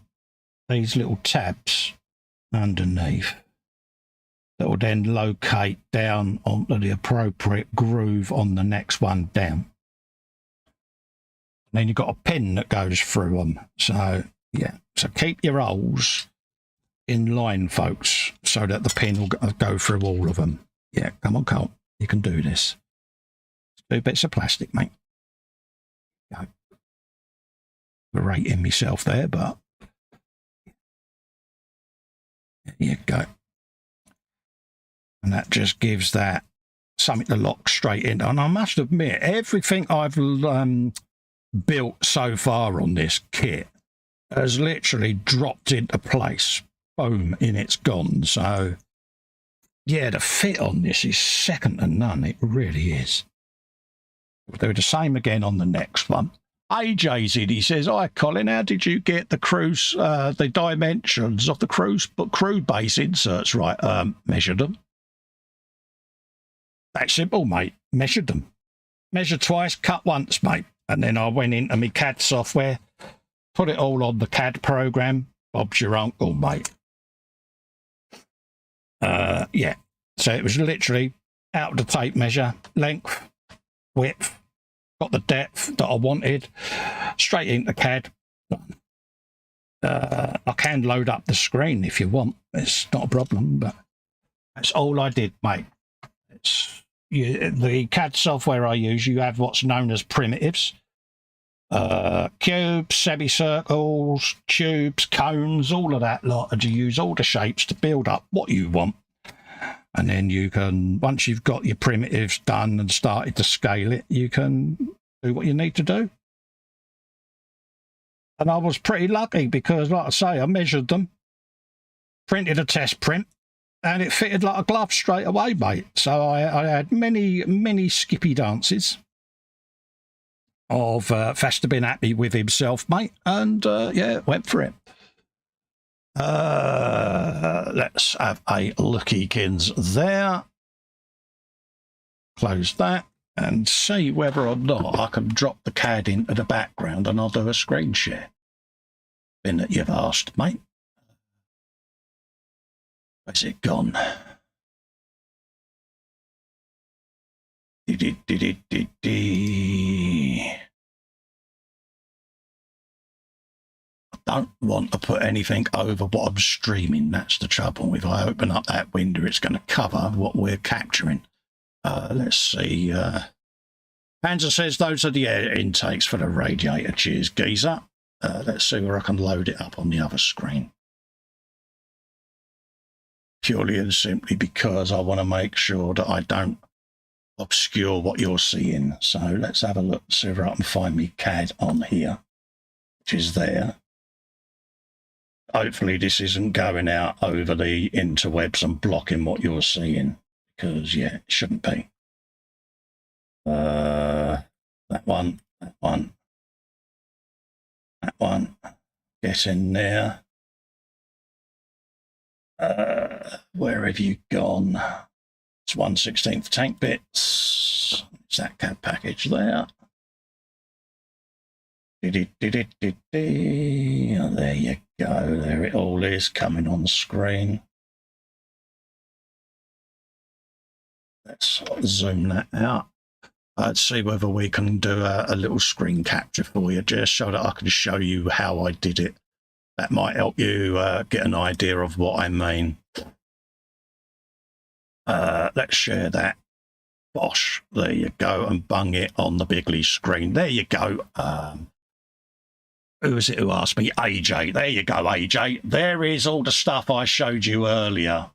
these little tabs underneath that will then locate down onto the appropriate groove on the next one down. And then you've got a pin that goes through them. So, yeah. So keep your holes in line, folks, so that the pin will go through all of them. Yeah, come on, Cole. You can do this. 2 bits of plastic, mate. Go. Rating myself there, but there you go. And that just gives that something to lock straight in. And I must admit, everything I've built so far on this kit has literally dropped into place. Boom, in it's gone. So, yeah, the fit on this is second to none. It really is. We'll do the same again on the next one. AJ's in. He says, hi, Colin, how did you get the cruise, the dimensions of the crew base inserts right? Measured them. That's simple, mate. Measured them. Measured twice, cut once, mate. And then I went into my CAD software, put it all on the CAD program. Bob's your uncle, mate. Yeah. So it was literally out of the tape measure, length, width, got the depth that I wanted, straight into CAD. I can load up the screen if you want. It's not a problem, but that's all I did, mate. The CAD software I use, you have what's known as primitives. Cubes, semicircles, tubes, cones, all of that lot, and you use all the shapes to build up what you want. And then you can, once you've got your primitives done and started to scale it, you can do what you need to do. And I was pretty lucky because, like I say, I measured them, printed a test print, and it fitted like a glove straight away, mate. So I had many skippy dances of Festa being happy with himself, mate, and yeah, went for it. Let's have a lookykins there. Close that and see whether or not I can drop the CAD into the background and I'll do a screen share. Been that you've asked, mate. Where's it gone? I don't want to put anything over what I'm streaming. That's the trouble. If I open up that window, it's going to cover what we're capturing. Let's see. Panzer says those are the air intakes for the radiator. Cheers, geezer. Let's see where I can load it up on the other screen. Purely and simply because I want to make sure that I don't obscure what you're seeing. So let's have a look, see if I can find me CAD on here, which is there. Hopefully this isn't going out over the interwebs and blocking what you're seeing, because yeah, it shouldn't be. That one, that one, that one. Get in there. Where have you gone? It's 1/16 tank bits. It's that CAD package there. There you go. There it all is coming on the screen. Let's zoom that out. Let's see whether we can do a little screen capture for you, just so that I can show you how I did it. That might help you get an idea of what I mean. Let's share that. Bosh, there you go, and bung it on the bigly screen. There you go. Who was it who asked me? AJ. There you go, AJ. There is all the stuff I showed you earlier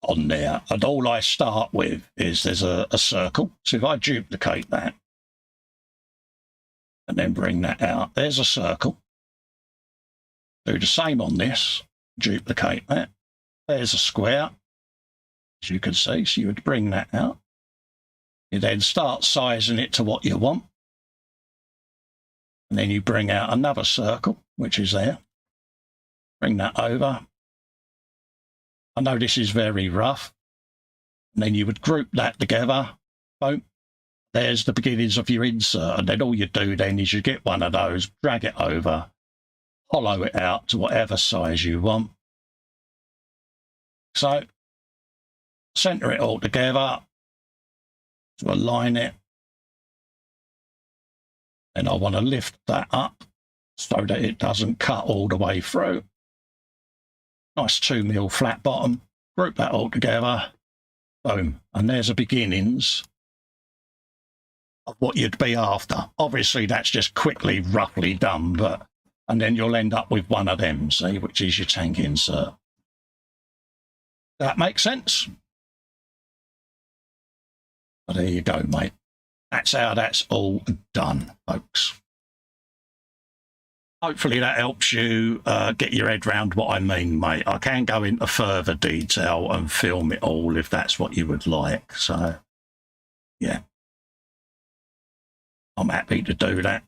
on there. And all I start with is there's a circle. So if I duplicate that and then bring that out, there's a circle. Do the same on this. Duplicate that. There's a square, as you can see. So you would bring that out. You then start sizing it to what you want. And then you bring out another circle, which is there. Bring that over. I know this is very rough. And then you would group that together. Boom. There's the beginnings of your insert. And then all you do then is you get one of those, drag it over, hollow it out to whatever size you want. So, center it all together. To align it. And I want to lift that up so that it doesn't cut all the way through. Nice 2mm flat bottom. Group that all together. Boom. And there's the beginnings of what you'd be after. Obviously, that's just quickly, roughly done, but and then you'll end up with one of them, see, which is your tank insert. That makes sense? Well, there you go, mate. That's how that's all done, folks. Hopefully that helps you get your head around what I mean, mate. I can go into further detail and film it all if that's what you would like. So, yeah. I'm happy to do that.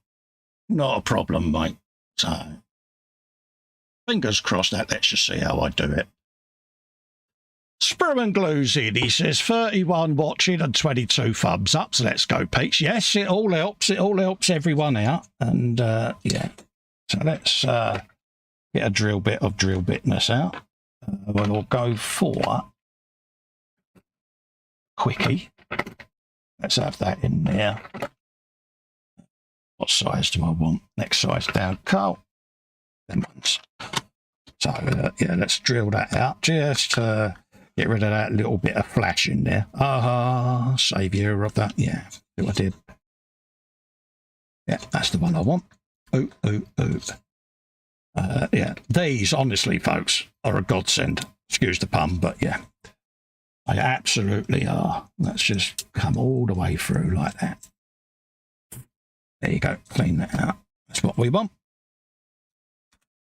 Not a problem, mate. So, fingers crossed that lets you see how I do it. Spruman glues in. He says 31 watching and 22 thumbs up. So let's go, Peach. Yes, it all helps. It all helps everyone out. And yeah. So let's get a drill bit of drill bitness out. We'll go for quickie. Let's have that in there. What size do I want? Next size down. Carl. Them ones. So yeah, let's drill that out. Just get rid of that little bit of flash in there. Saviour of that. Yeah, see what I did. Yeah, that's the one I want. Ooh, ooh, ooh. Yeah, these, honestly, folks, are a godsend. Excuse the pun, but yeah, they absolutely are. Let's just come all the way through like that. There you go. Clean that out. That's what we want.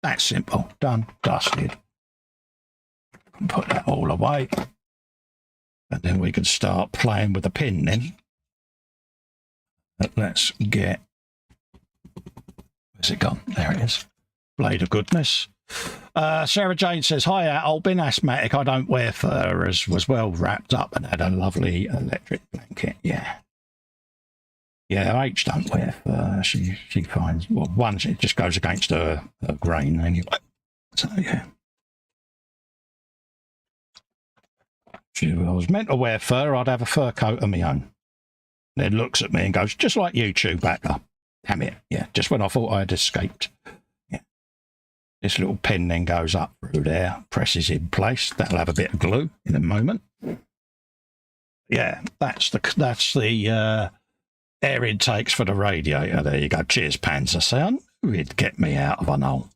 That's simple. Done. Dusted. Put that all away. And then we can start playing with the pin then. Let's get... Where's it gone? There it is. Blade of goodness. Sarah Jane says, hi, I've been asthmatic. I don't wear fur. As was well wrapped up and had a lovely electric blanket. Yeah. Yeah, H don't wear fur. She finds, well, one, it just goes against her grain anyway. So, yeah. If I was meant to wear fur, I'd have a fur coat of my own. Then looks at me and goes, just like you, Chewbacca. Damn it. Yeah, just when I thought I had escaped. Yeah. This little pin then goes up through there, presses in place. That'll have a bit of glue in a moment. Yeah, that's the air intakes for the radiator. There you go. Cheers, Panzer. Say, I knew he'd get me out of an hole.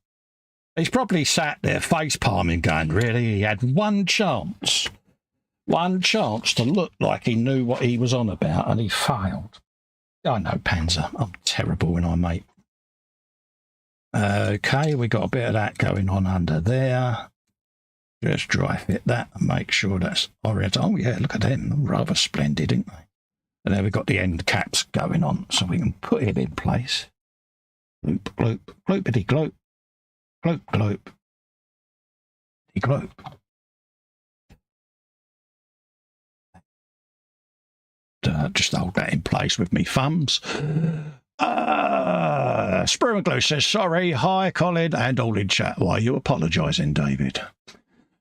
He's probably sat there face palming going, really? He had one chance to look like he knew what he was on about, and he failed. I know, Panzer. I'm terrible when I make. Okay, we got a bit of that going on under there. Just dry fit that and make sure that's horizontal. Oh, yeah, look at them. Rather splendid, aren't they? And then we've got the end caps going on, so we can put it in place. Gloop, gloop, gloopity gloop. Gloop, gloop. Gloop. just hold that in place with me thumbs. Sprue and Glue says, sorry, hi, Colin, and all in chat. Why are you apologising, David?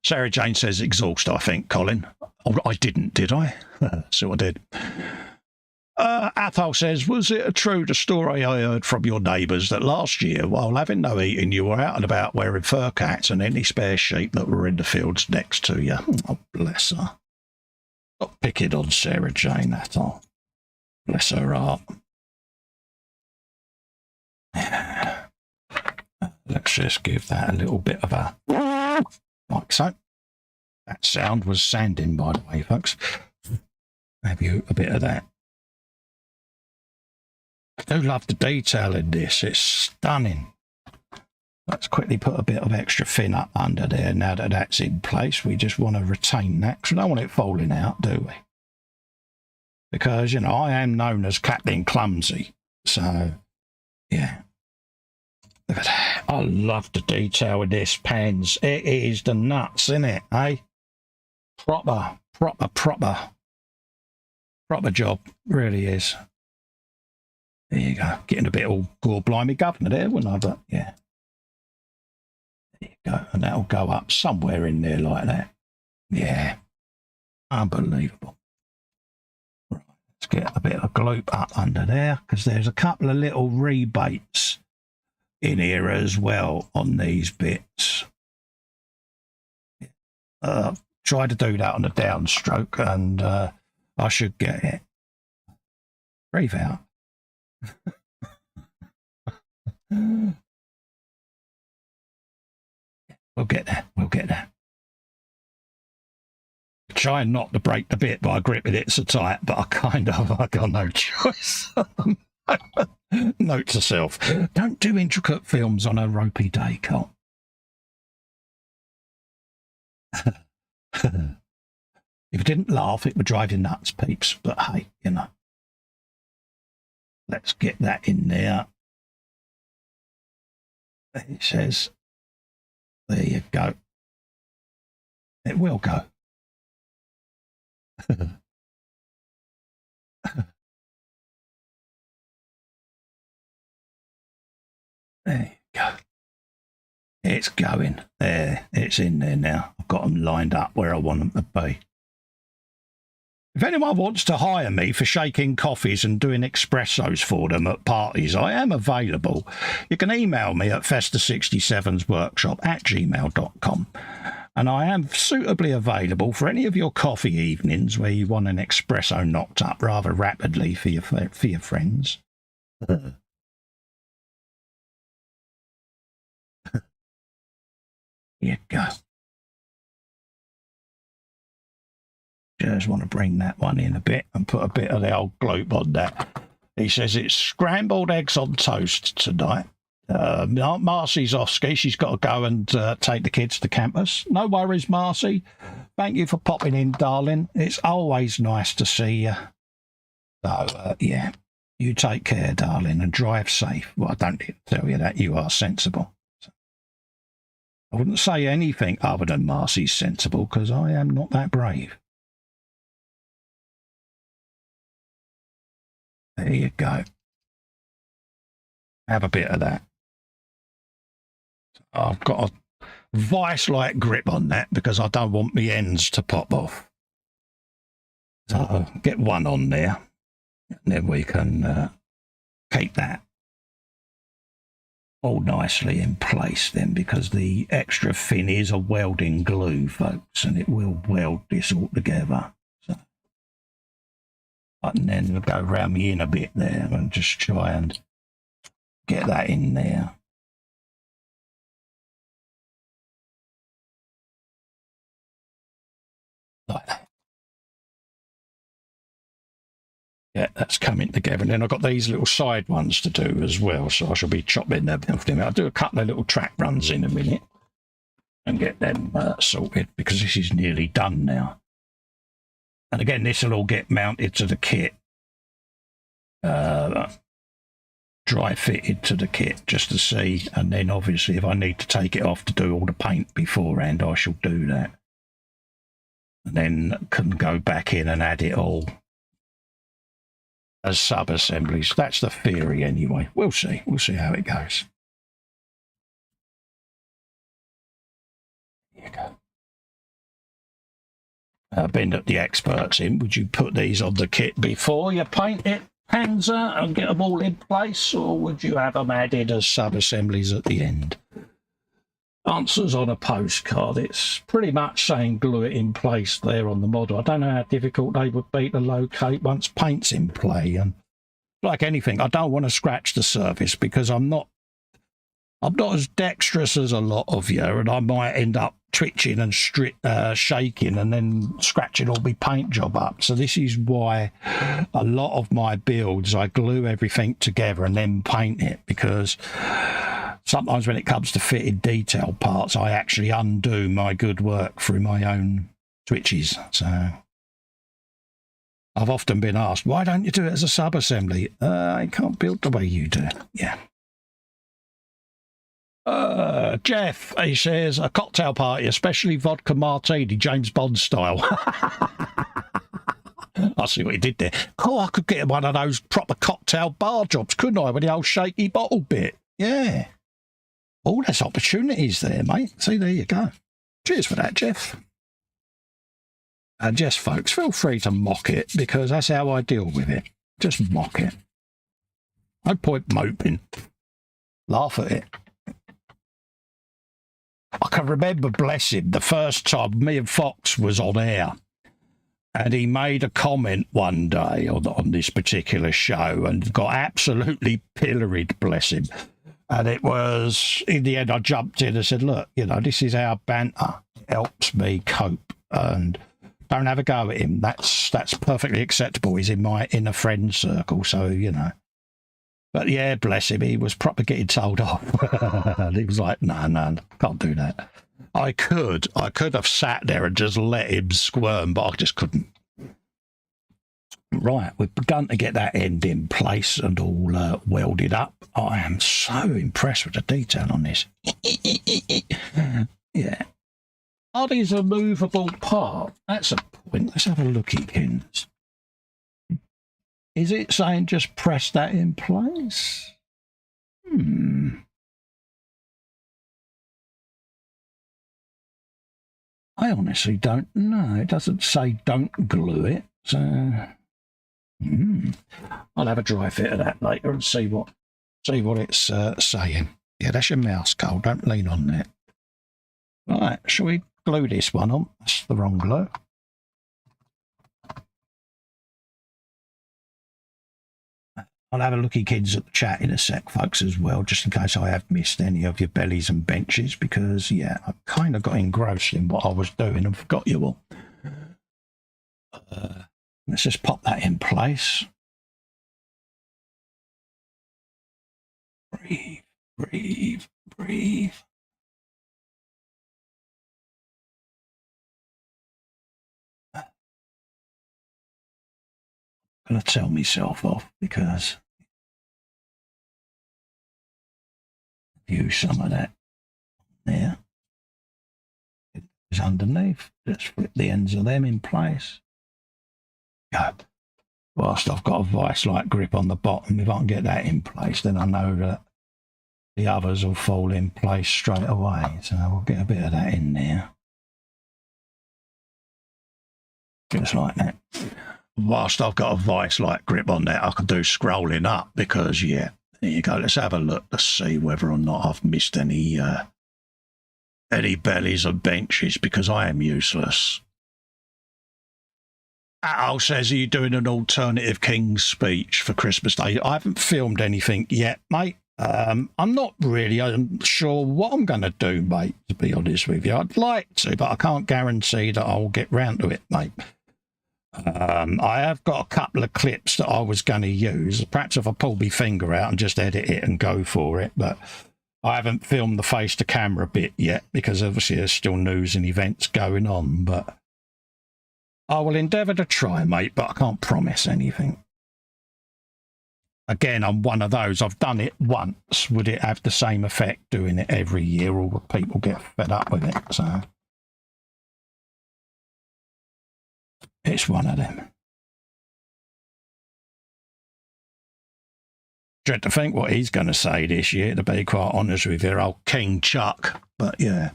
Sarah Jane says, exhaust, I think, Colin. Oh, I didn't, did I? So I did. Athol says, was it true the story I heard from your neighbours that last year, while having no eating, you were out and about wearing fur cats and any spare sheep that were in the fields next to you? Oh, bless her. Stop picking on Sarah Jane, Athol. Bless her heart. Let's just give that a little bit of a... like so. That sound was sanding, by the way, folks. Have you a bit of that? I do love the detail in this. It's stunning. Let's quickly put a bit of extra fin up under there. Now that that's in place, we just want to retain that because we don't want it falling out, do we? Because, you know, I am known as Captain Clumsy. So, yeah. Look at that. I love the detail in this, pens. It is the nuts, isn't it, eh? Proper job. Really is. There you go. Getting a bit all gore blimey governor there, wouldn't I? But yeah. There you go. And that'll go up somewhere in there like that. Yeah. Unbelievable. Right. Let's get a bit of gloop up under there because there's a couple of little rebates in here as well on these bits. Try to do that on the downstroke and I should get it. Breathe out. We'll get that. We'll get that. Trying not to break the bit by gripping it so tight, but I got no choice. Note to self: don't do intricate films on a ropey day, Cole. If you didn't laugh, it would drive you nuts, peeps. But hey, you know. Let's get that in there. It says, there you go. It will go. There you go. It's going. There, it's in there now. I've got them lined up where I want them to be. If anyone wants to hire me for shaking coffees and doing espressos for them at parties, I am available. You can email me at festa67sworkshop@gmail.com. And I am suitably available for any of your coffee evenings where you want an espresso knocked up rather rapidly for your friends. Here you go. Just want to bring that one in a bit and put a bit of the old gloop on that. He says it's scrambled eggs on toast tonight. Marcy's off ski. She's got to go and take the kids to campus. No worries, Marcy. Thank you for popping in, darling. It's always nice to see you. So, yeah, you take care, darling, and drive safe. Well, I don't need to tell you that. You are sensible. So, I wouldn't say anything other than Marcy's sensible because I am not that brave. There you go. Have a bit of that. I've got a vice-like grip on that because I don't want my ends to pop off. So get one on there, and then we can keep that all nicely in place then, because the extra fin is a welding glue, folks, and it will weld this all together. And then we'll go around me in a bit there and just try and get that in there. Like that. Yeah, that's coming together. And then I've got these little side ones to do as well, so I shall be chopping them. I'll do a couple of little track runs in a minute and get them sorted because this is nearly done now. And again, this will all get mounted to the kit, dry fitted to the kit just to see. And then obviously if I need to take it off to do all the paint beforehand, I shall do that. And then can go back in and add it all as sub-assemblies. That's the theory anyway. We'll see. We'll see how it goes. Here you go. Being that the experts in, would you put these on the kit before you paint it, Panzer, and get them all in place, or would you have them added as sub-assemblies at the end? Answers on a postcard. It's pretty much saying glue it in place there on the model. I don't know how difficult they would be to locate once paint's in play. And like anything, I don't want to scratch the surface because I'm not as dexterous as a lot of you, and I might end up twitching and shaking and then scratching all my paint job up. So this is why a lot of my builds, I glue everything together and then paint it, because sometimes when it comes to fitted detail parts, I actually undo my good work through my own twitches. So I've often been asked, why don't you do it as a sub-assembly? I can't build the way you do. Yeah. Jeff, he says, a cocktail party, especially vodka martini, James Bond style. I see what he did there. Oh, I could get one of those proper cocktail bar jobs, couldn't I, with the old shaky bottle bit? Yeah. Oh, there's opportunities there, mate. See, there you go. Cheers for that, Jeff. And yes, folks, feel free to mock it, because that's how I deal with it. Just mock it. No point moping. Laugh at it. I can remember, bless him, the first time me and Fox was on air, and he made a comment one day on this particular show and got absolutely pilloried, bless him. And it was, in the end, I jumped in and said, look, you know, this is our banter. It helps me cope, and don't have a go at him. That's perfectly acceptable. He's in my inner friend circle, so, you know. But yeah, bless him, he was proper getting told off. And he was like, no, can't do that. I could have sat there and just let him squirm, but I just couldn't. Right, we've begun to get that end in place and all welded up. I am so impressed with the detail on this. Yeah. Are these a movable part? That's a point. Let's have a looky, Kins. Is it saying just press that in place? I honestly don't know. It doesn't say don't glue it. So I'll have a dry fit of that later and see what it's saying. Yeah, that's your mouse, Cole. Don't lean on that. Right, shall we glue this one on? That's the wrong glue. I'll have a looky, kids, at the chat in a sec, folks, as well, just in case I have missed any of your bellies and benches, because, yeah, I kind of got engrossed in what I was doing and forgot you all. Let's just pop that in place. Breathe, breathe, breathe. I'm going to tell myself off because use some of that there. It's underneath. Just flip the ends of them in place. Go. Whilst I've got a vice-like grip on the bottom, if I can get that in place, then I know that the others will fall in place straight away. So we'll get a bit of that in there. Just like that. Whilst I've got a vice-like grip on that, I can do scrolling up because, yeah, there you go. Let's have a look to see whether or not I've missed any bellies or benches, because I am useless. Al says, are you doing an alternative King's speech for Christmas Day? I haven't filmed anything yet, mate. I'm not really sure what I'm going to do, mate, to be honest with you. I'd like to, but I can't guarantee that I'll get round to it, mate. I have got a couple of clips that I was going to use. Perhaps if I pull my finger out and just edit it and go for it, but I haven't filmed the face to camera bit yet because obviously there's still news and events going on, but I will endeavour to try, mate, but I can't promise anything. Again, I'm one of those. I've done it once. Would it have the same effect doing it every year, or would people get fed up with it? So it's one of them. dread to think what he's going to say this year, to be quite honest with you, old King Chuck. But yeah,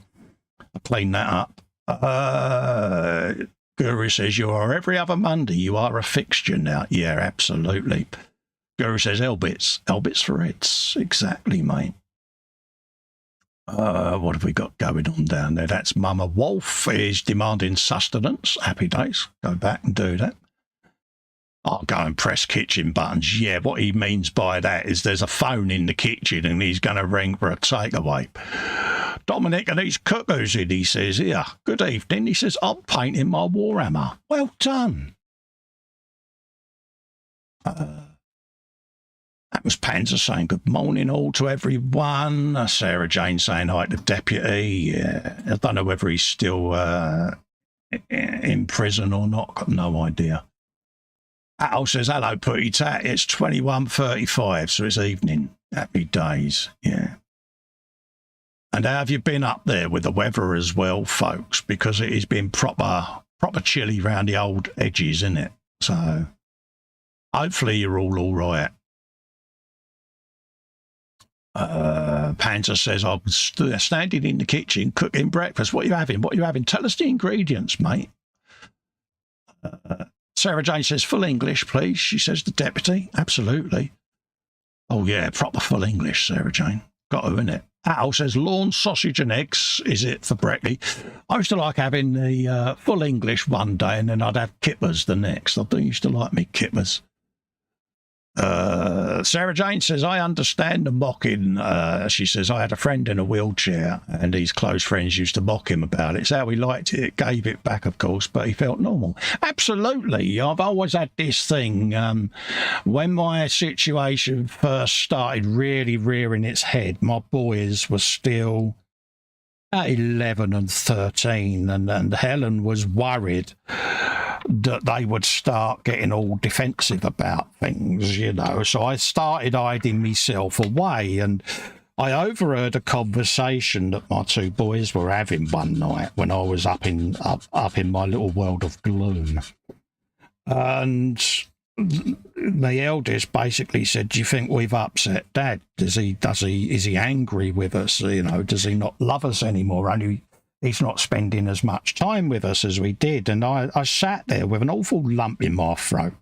I cleaned that up. Guru says, you are every other Monday. You are a fixture now. Yeah, absolutely. Guru says, Elbits. Elbits for heads. Exactly, mate. What have we got going on down there? That's Mama Wolf is demanding sustenance. Happy days. Go back and do that. I'll go and press kitchen buttons. Yeah, what he means by that is there's a phone in the kitchen and he's going to ring for a takeaway. Dominic and his cuckoos in, he says, yeah, good evening. He says, I'm painting my Warhammer. Well done. That was Panzer saying good morning all to everyone. Sarah Jane saying hi to Deputy. Yeah, I don't know whether he's still in prison or not. Got no idea. Al says, hello, Putty Tat. It's 21:35, so it's evening. Happy days, yeah. And how have you been up there with the weather as well, folks? Because it has been proper chilly round the old edges, isn't it? So hopefully you're all right. Panzer says, I was standing in the kitchen cooking breakfast. What are you having? What are you having? Tell us the ingredients, mate. Sarah Jane says, full English, please. She says, the deputy. Absolutely. Oh, yeah, proper full English, Sarah Jane. Got to, innit? Al says, lawn, sausage and eggs. Is it for brekkie? I used to like having the full English one day and then I'd have kippers the next. I do used to like me kippers. Sarah Jane says, I understand the mocking. She says, I had a friend in a wheelchair and his close friends used to mock him about it. It's how he liked it. It gave it back, of course, but he felt normal. Absolutely. I've always had this thing. When my situation first started really rearing its head, my boys were still at 11 and 13, and Helen was worried that they would start getting all defensive about things, you know. So I started hiding myself away, and I overheard a conversation that my two boys were having one night when I was up in my little world of gloom. And the eldest basically said, do you think we've upset Dad? Is he angry with us? You know, does he not love us anymore? Only he's not spending as much time with us as we did. And I sat there with an awful lump in my throat.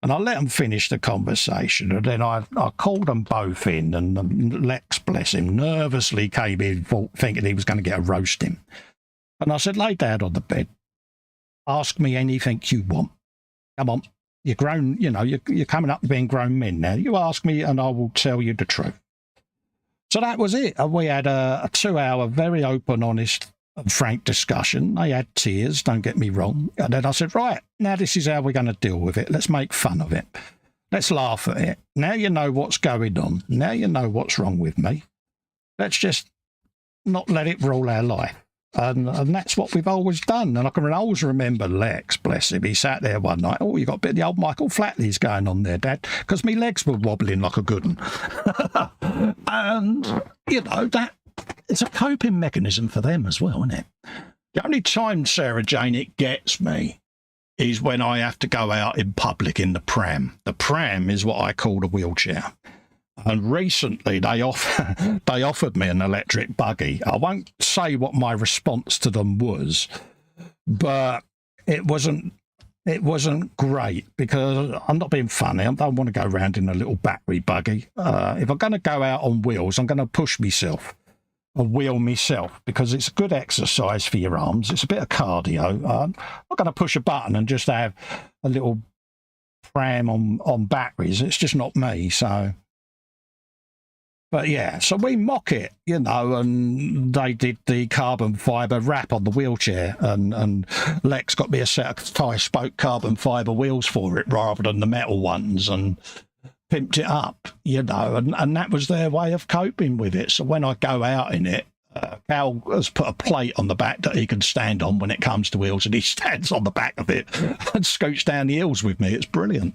And I let them finish the conversation. And then I called them both in. And Lex, bless him, nervously came in thinking he was going to get a roasting. And I said, lay down on the bed. Ask me anything you want. Come on. You're grown, you know, you're coming up to being grown men now. You ask me and I will tell you the truth. So that was it. We had a 2-hour, very open, honest, and frank discussion. They had tears, don't get me wrong. And then I said, right, now this is how we're going to deal with it. Let's make fun of it. Let's laugh at it. Now you know what's going on. Now you know what's wrong with me. Let's just not let it rule our life. And that's what we've always done. And I can always remember Lex, bless him, he sat there one night. Oh, you got a bit of the old Michael Flatley's going on there, Dad, because me legs were wobbling like a good one. And, you know, that it's a coping mechanism for them as well, isn't it? The only time, Sarah Jane, it gets me is when I have to go out in public in the pram. The pram is what I call the wheelchair. And recently they offered me an electric buggy. I won't say what my response to them was, but it wasn't great because I'm not being funny. I don't want to go around in a little battery buggy. If I'm going to go out on wheels, I'm going to push myself and wheel myself because it's a good exercise for your arms. It's a bit of cardio. I'm not going to push a button and just have a little pram on batteries. It's just not me, so... But yeah, so we mock it, you know, and they did the carbon fibre wrap on the wheelchair, and Lex got me a set of tie-spoke carbon fibre wheels for it rather than the metal ones, and pimped it up, you know, and that was their way of coping with it. So when I go out in it, Cal has put a plate on the back that he can stand on when it comes to wheels, and he stands on the back of it and scoots down the hills with me. It's brilliant.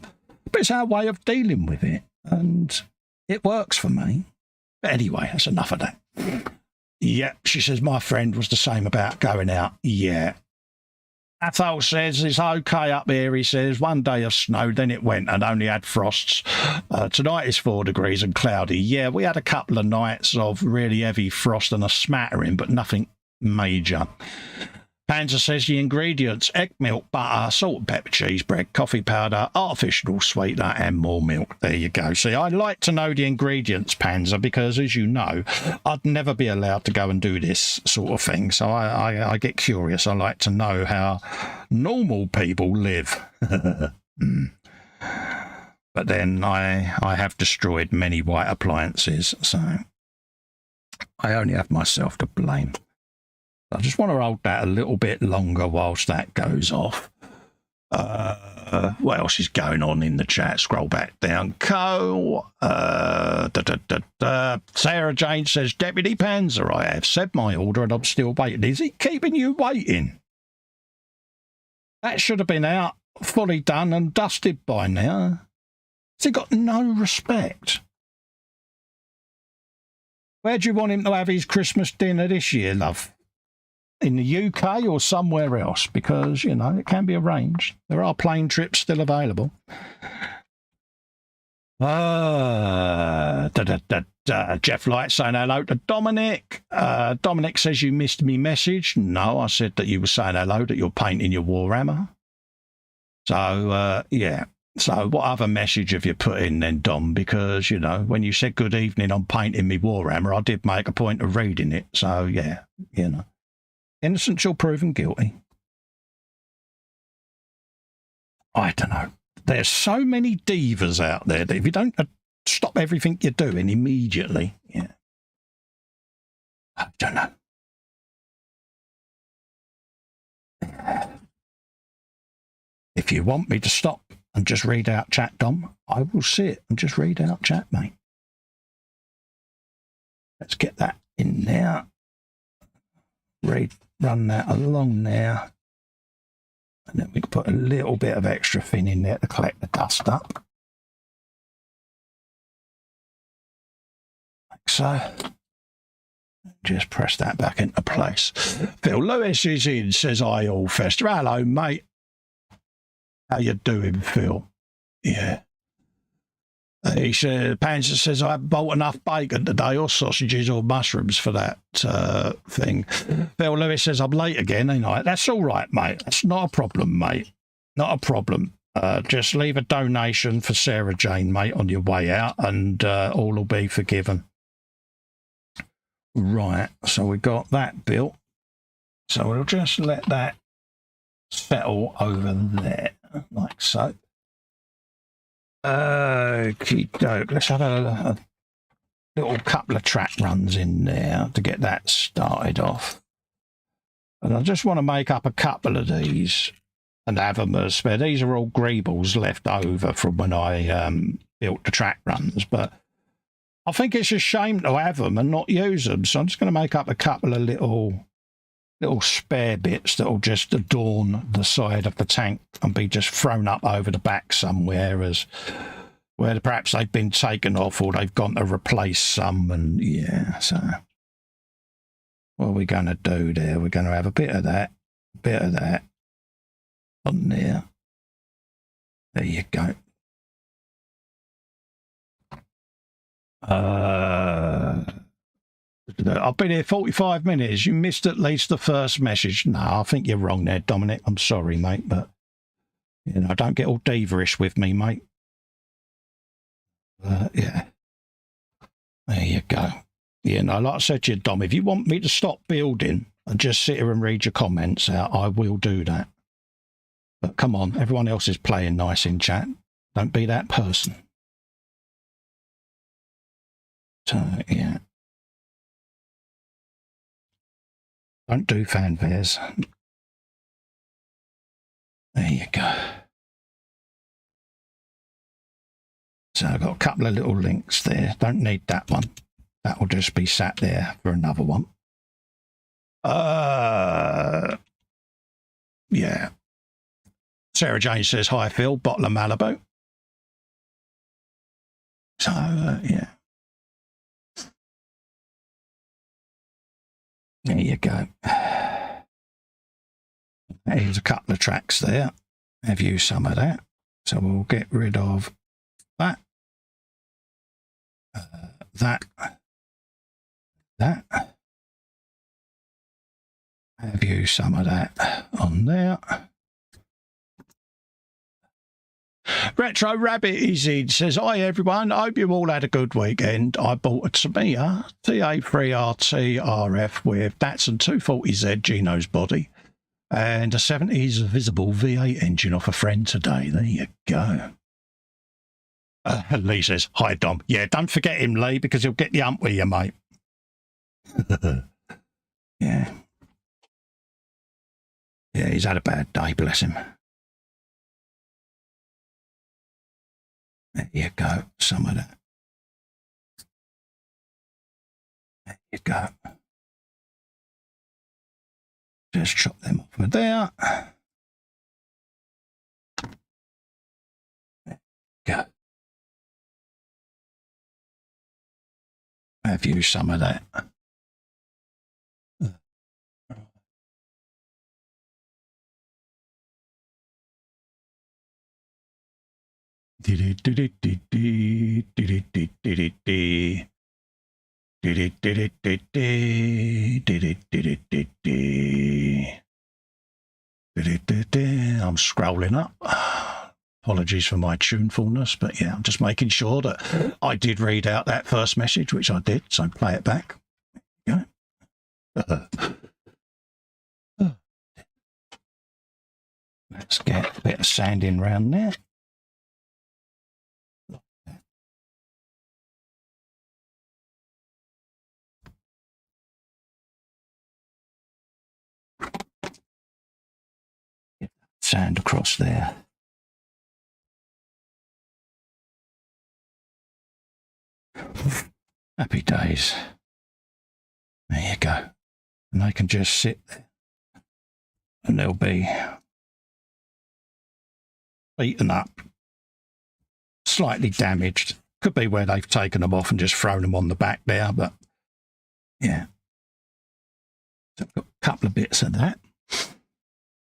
But it's our way of dealing with it, and it works for me. But anyway, that's enough of that. Yeah, she says, my friend was the same about going out. Yeah, Athol says it's okay up here. He says 1 day of snow, then it went and only had frosts. Tonight is 4 degrees and cloudy. Yeah, we had a couple of nights of really heavy frost and a smattering, but nothing major. Panzer says the ingredients: egg milk, butter, salt and pepper, cheese bread, coffee powder, artificial sweetener and more milk. There you go. See, I like to know the ingredients, Panzer, because as you know, I'd never be allowed to go and do this sort of thing. So I get curious. I like to know how normal people live. But then I have destroyed many white appliances, so I only have myself to blame. I just want to hold that a little bit longer whilst that goes off. What else is going on in the chat? Scroll back down. Sarah Jane says, Deputy Panzer, I have said my order and I'm still waiting. Is it keeping you waiting? That should have been out, fully done and dusted by now. Has he got no respect? Where do you want him to have his Christmas dinner this year, love? In the UK or somewhere else? Because, you know, it can be arranged. There are plane trips still available. Jeff Light saying hello to Dominic. Dominic says you missed me message. No, I said that you were saying hello, that you're painting your Warhammer. So, yeah. So what other message have you put in then, Dom? Because, you know, when you said good evening, I'm painting me Warhammer, I did make a point of reading it. So, yeah, you know. Innocent shall proven guilty. I don't know. There's so many divas out there that if you don't stop everything you're doing immediately, yeah. I don't know. If you want me to stop and just read out chat, Dom, I will sit and just read out chat, mate. Let's get that in there. Run that along there. And then we can put a little bit of extra thin in there to collect the dust up. Like so. Just press that back into place. Phil Lewis is in, says I all Festa. Hello, mate. How you doing, Phil? Yeah. He said, Panzer says, I haven't bought enough bacon today or sausages or mushrooms for that thing. Phil Lewis says, I'm late again, ain't I? That's all right, mate. That's not a problem, mate. Not a problem. Just leave a donation for Sarah Jane, mate, on your way out, and all will be forgiven. Right, so we got that built. So we'll just let that settle over there, like so. Okey-doke. Let's have a little couple of track runs in there to get that started off. And I just want to make up a couple of these and have them as spare. These are all greebles left over from when I built the track runs, but I think it's a shame to have them and not use them. So I'm just going to make up a couple of little spare bits that will just adorn the side of the tank and be just thrown up over the back somewhere, as where perhaps they've been taken off or they've gone to replace some. And yeah, so what are we going to do there? We're going to have a bit of that on there. There you go. I've been here 45 minutes. You missed at least the first message. No, I think you're wrong there, Dominic. I'm sorry, mate, but you know, don't get all diva-ish with me, mate. Yeah. There you go. You know, like I said to you, Dom, if you want me to stop building and just sit here and read your comments out, I will do that. But come on, everyone else is playing nice in chat. Don't be that person. So, yeah. Don't do fanfares. There you go. So I've got a couple of little links there. Don't need that one. That will just be sat there for another one. Yeah. Sarah Jane says, hi, Phil, bottle of Malibu. So, yeah. There you go. Here's a couple of tracks there. Have you some of that? So we'll get rid of that, that. Have you some of that on there? Retro Rabbit is in, says, hi everyone, I hope you all had a good weekend. I bought a Tamiya TA3RT RF with Datsun 240Z Geno's body and a 70s visible V8 engine off a friend today. There you go. Lee says, hi Dom. Yeah, don't forget him, Lee, because he'll get the ump with you, mate. Yeah. Yeah, he's had a bad day, bless him. There you go, some of that. There you go. Just chop them off with there. There you go. Have you some of that? I'm scrolling up. Apologies for my tunefulness, but yeah, I'm just making sure that I did read out that first message, which I did, so play it back. Yeah. Let's get a bit of sanding around there. Sand across there. Happy days. There you go. And they can just sit there. And they'll be beaten up, slightly damaged. Could be where they've taken them off and just thrown them on the back there, but yeah. So I've got a couple of bits of that.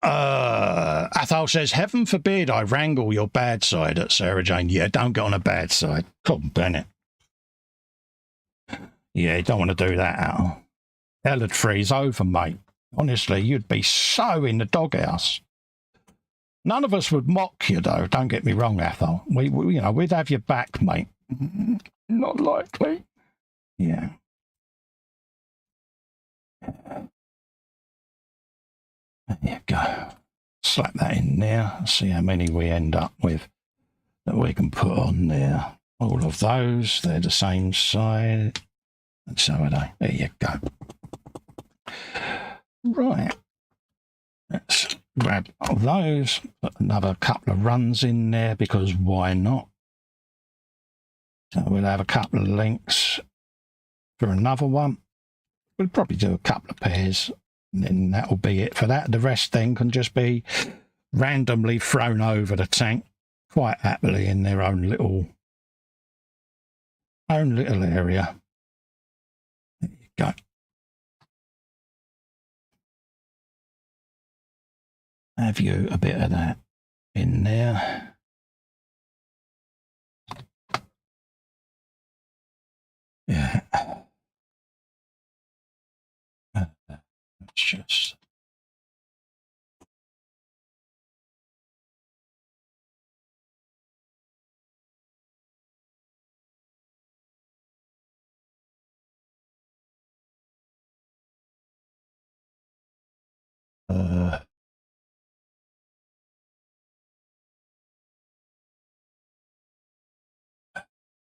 Athol says, heaven forbid I wrangle your bad side at Sarah Jane. Yeah, don't get on a bad side. Come on, Bennett. Yeah, you don't want to do that at all. Hell would freeze over, mate. Honestly, you'd be so in the doghouse. None of us would mock you, though. Don't get me wrong, Athol. We you know, we'd have your back, mate. Not likely. Yeah. There you go. Slap that in there. See how many we end up with that we can put on there. All of those, they're the same size. And so are they. There you go. Right. Let's grab all those, put another couple of runs in there because why not? So we'll have a couple of links for another one. We'll probably do a couple of pairs and then that'll be it for that. The rest then can just be randomly thrown over the tank quite happily in their own little area. There you go. Have you a bit of that in there. Yeah. It's just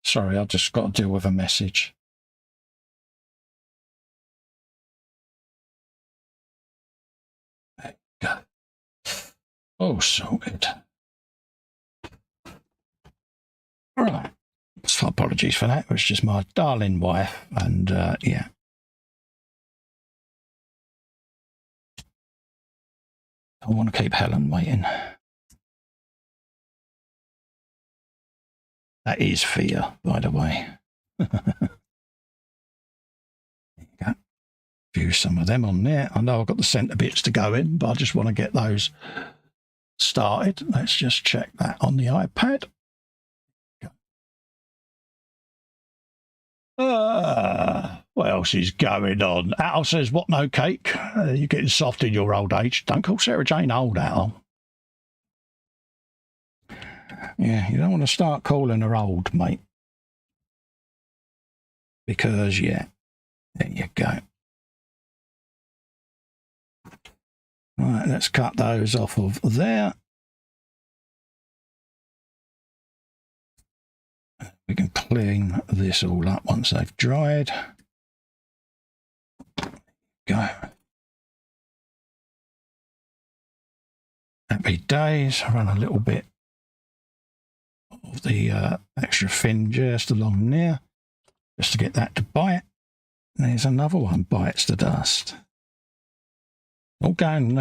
sorry, I've just got to deal with a message. There you go. Oh, sorted. Right. So apologies for that. It was just my darling wife, and yeah. I want to keep Helen waiting. That is fear, by the way. There you go. use some of them on there. I know I've got the centre bits to go in, but I just want to get those started. Let's just check that on the iPad. What else is going on? Al says, what, no cake? You're getting soft in your old age. Don't call Sarah Jane old, Al. Yeah, you don't want to start calling her old, mate. Because, yeah, there you go. Right, let's cut those off of there. We can clean this all up once they've dried. Go. Happy days. Run a little bit of the extra fin just along there, just to get that to bite. And there's another one bites the dust. All going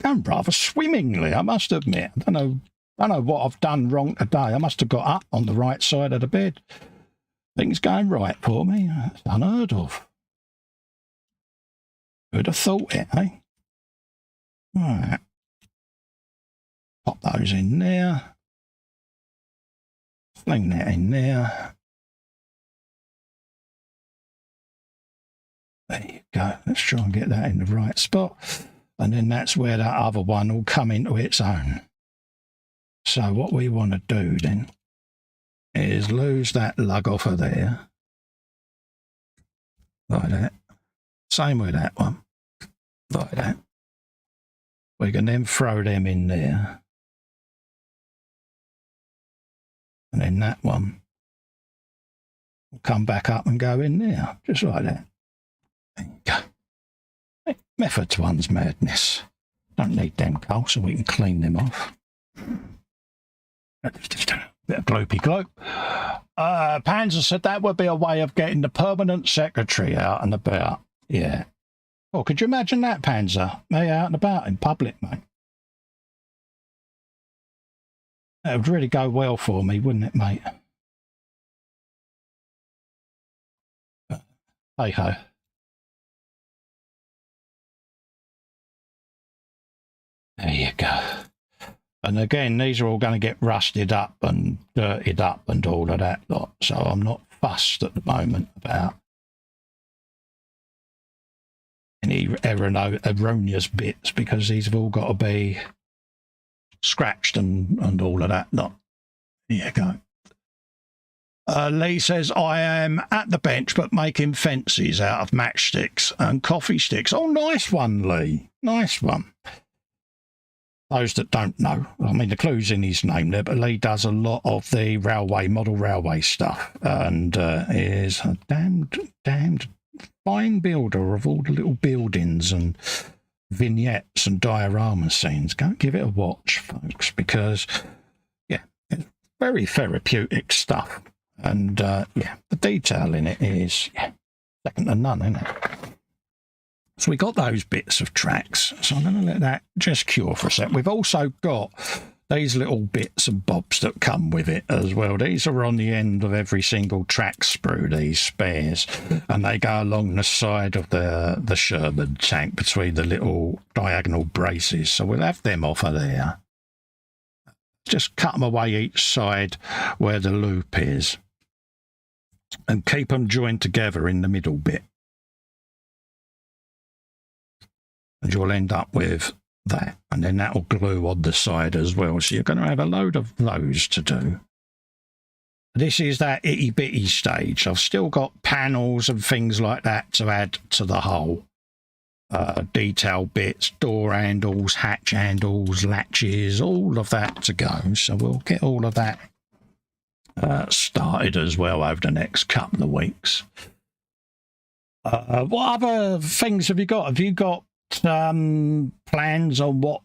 rather swimmingly, I must admit. I don't know what I've done wrong today. I must have got up on the right side of the bed. Things going right for me. It's unheard of. Who'd have thought it, eh? Right. Pop those in there. Fling that in there. There you go. Let's try and get that in the right spot. And then that's where that other one will come into its own. So what we want to do then is lose that lug off of there. Like that. Same with that one. Like that. We can then throw them in there. And then that one will come back up and go in there. Just like that. There you go. Method to one's madness. Don't need them, Cole, so we can clean them off. Just a bit of gloopy gloop. Panzer said that would be a way of getting the permanent secretary out and about. Yeah. Oh, could you imagine that, Panzer? Me out and about in public, mate. That would really go well for me, wouldn't it, mate? Hey ho. There you go. And again, these are all going to get rusted up and dirtied up and all of that lot. So I'm not fussed at the moment about any erroneous bits, because these have all got to be scratched and all of that lot. There you go. Lee says, I am at the bench but making fences out of matchsticks and coffee sticks. Oh, nice one, Lee. Nice one. Those that don't know, I mean, the clue's in his name there, but Lee does a lot of the model railway stuff, and is a damned fine builder of all the little buildings and vignettes and diorama scenes. Go give it a watch, folks, because, yeah, it's very therapeutic stuff. And, yeah, the detail in it is, yeah, second to none, isn't it? So we got those bits of tracks. So I'm going to let that just cure for a sec. We've also got these little bits and bobs that come with it as well. These are on the end of every single track sprue, these spares. And they go along the side of the Sherman tank between the little diagonal braces. So we'll have them off of there. Just cut them away each side where the loop is. And keep them joined together in the middle bit. And you'll end up with that, and then that will glue on the side as well. So you're going to have a load of those to do. This is that itty bitty stage. I've still got panels and things like that to add to the whole. Detail bits, door handles, hatch handles, latches, all of that to go. So we'll get all of that started as well over the next couple of weeks. What other things have you got? Have you got plans on what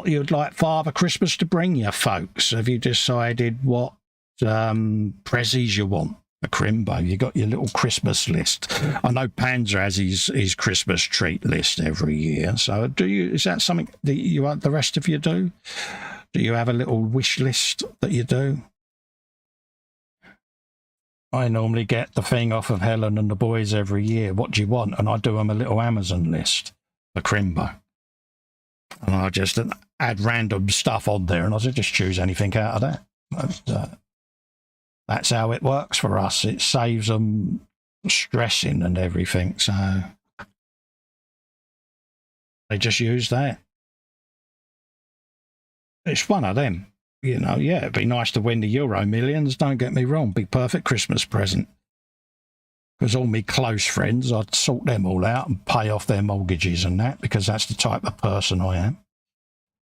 you'd like Father Christmas to bring you, folks? Have you decided what prezzies you want? A Crimbo, you got your little Christmas list. I know Panzer has his Christmas treat list every year. So is that something that you want the rest of you do? Do you have a little wish list that you do? I normally get the thing off of Helen and the boys every year. What do you want? And I do them a little Amazon list for Crimbo. And I just add random stuff on there, and I just choose anything out of that. But, that's how it works for us. It saves them stressing and everything. So they just use that. It's one of them. You know, yeah, it'd be nice to win the Euro Millions, don't get me wrong. Be perfect Christmas present. Because all my close friends, I'd sort them all out and pay off their mortgages and that, because that's the type of person I am.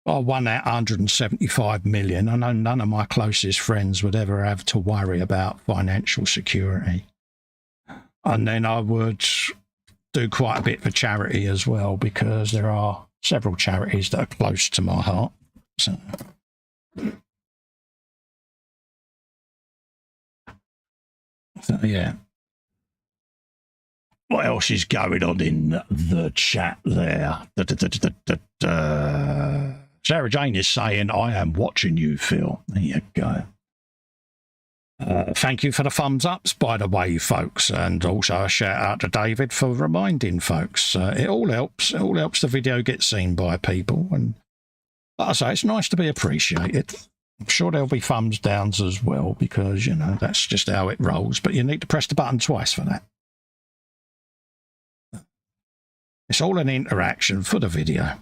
I won that 175 million. I know none of my closest friends would ever have to worry about financial security. And then I would do quite a bit for charity as well, because there are several charities that are close to my heart. So... So, yeah. What else is going on in the chat there? Sarah Jane is saying, I am watching you, Phil. There you go. Thank you for the thumbs ups, by the way, folks. And also a shout out to David for reminding folks. It all helps. It all helps the video get seen by people. And like I say, it's nice to be appreciated. I'm sure there'll be thumbs downs as well, because, you know, that's just how it rolls. But you need to press the button twice for that. It's all an interaction for the video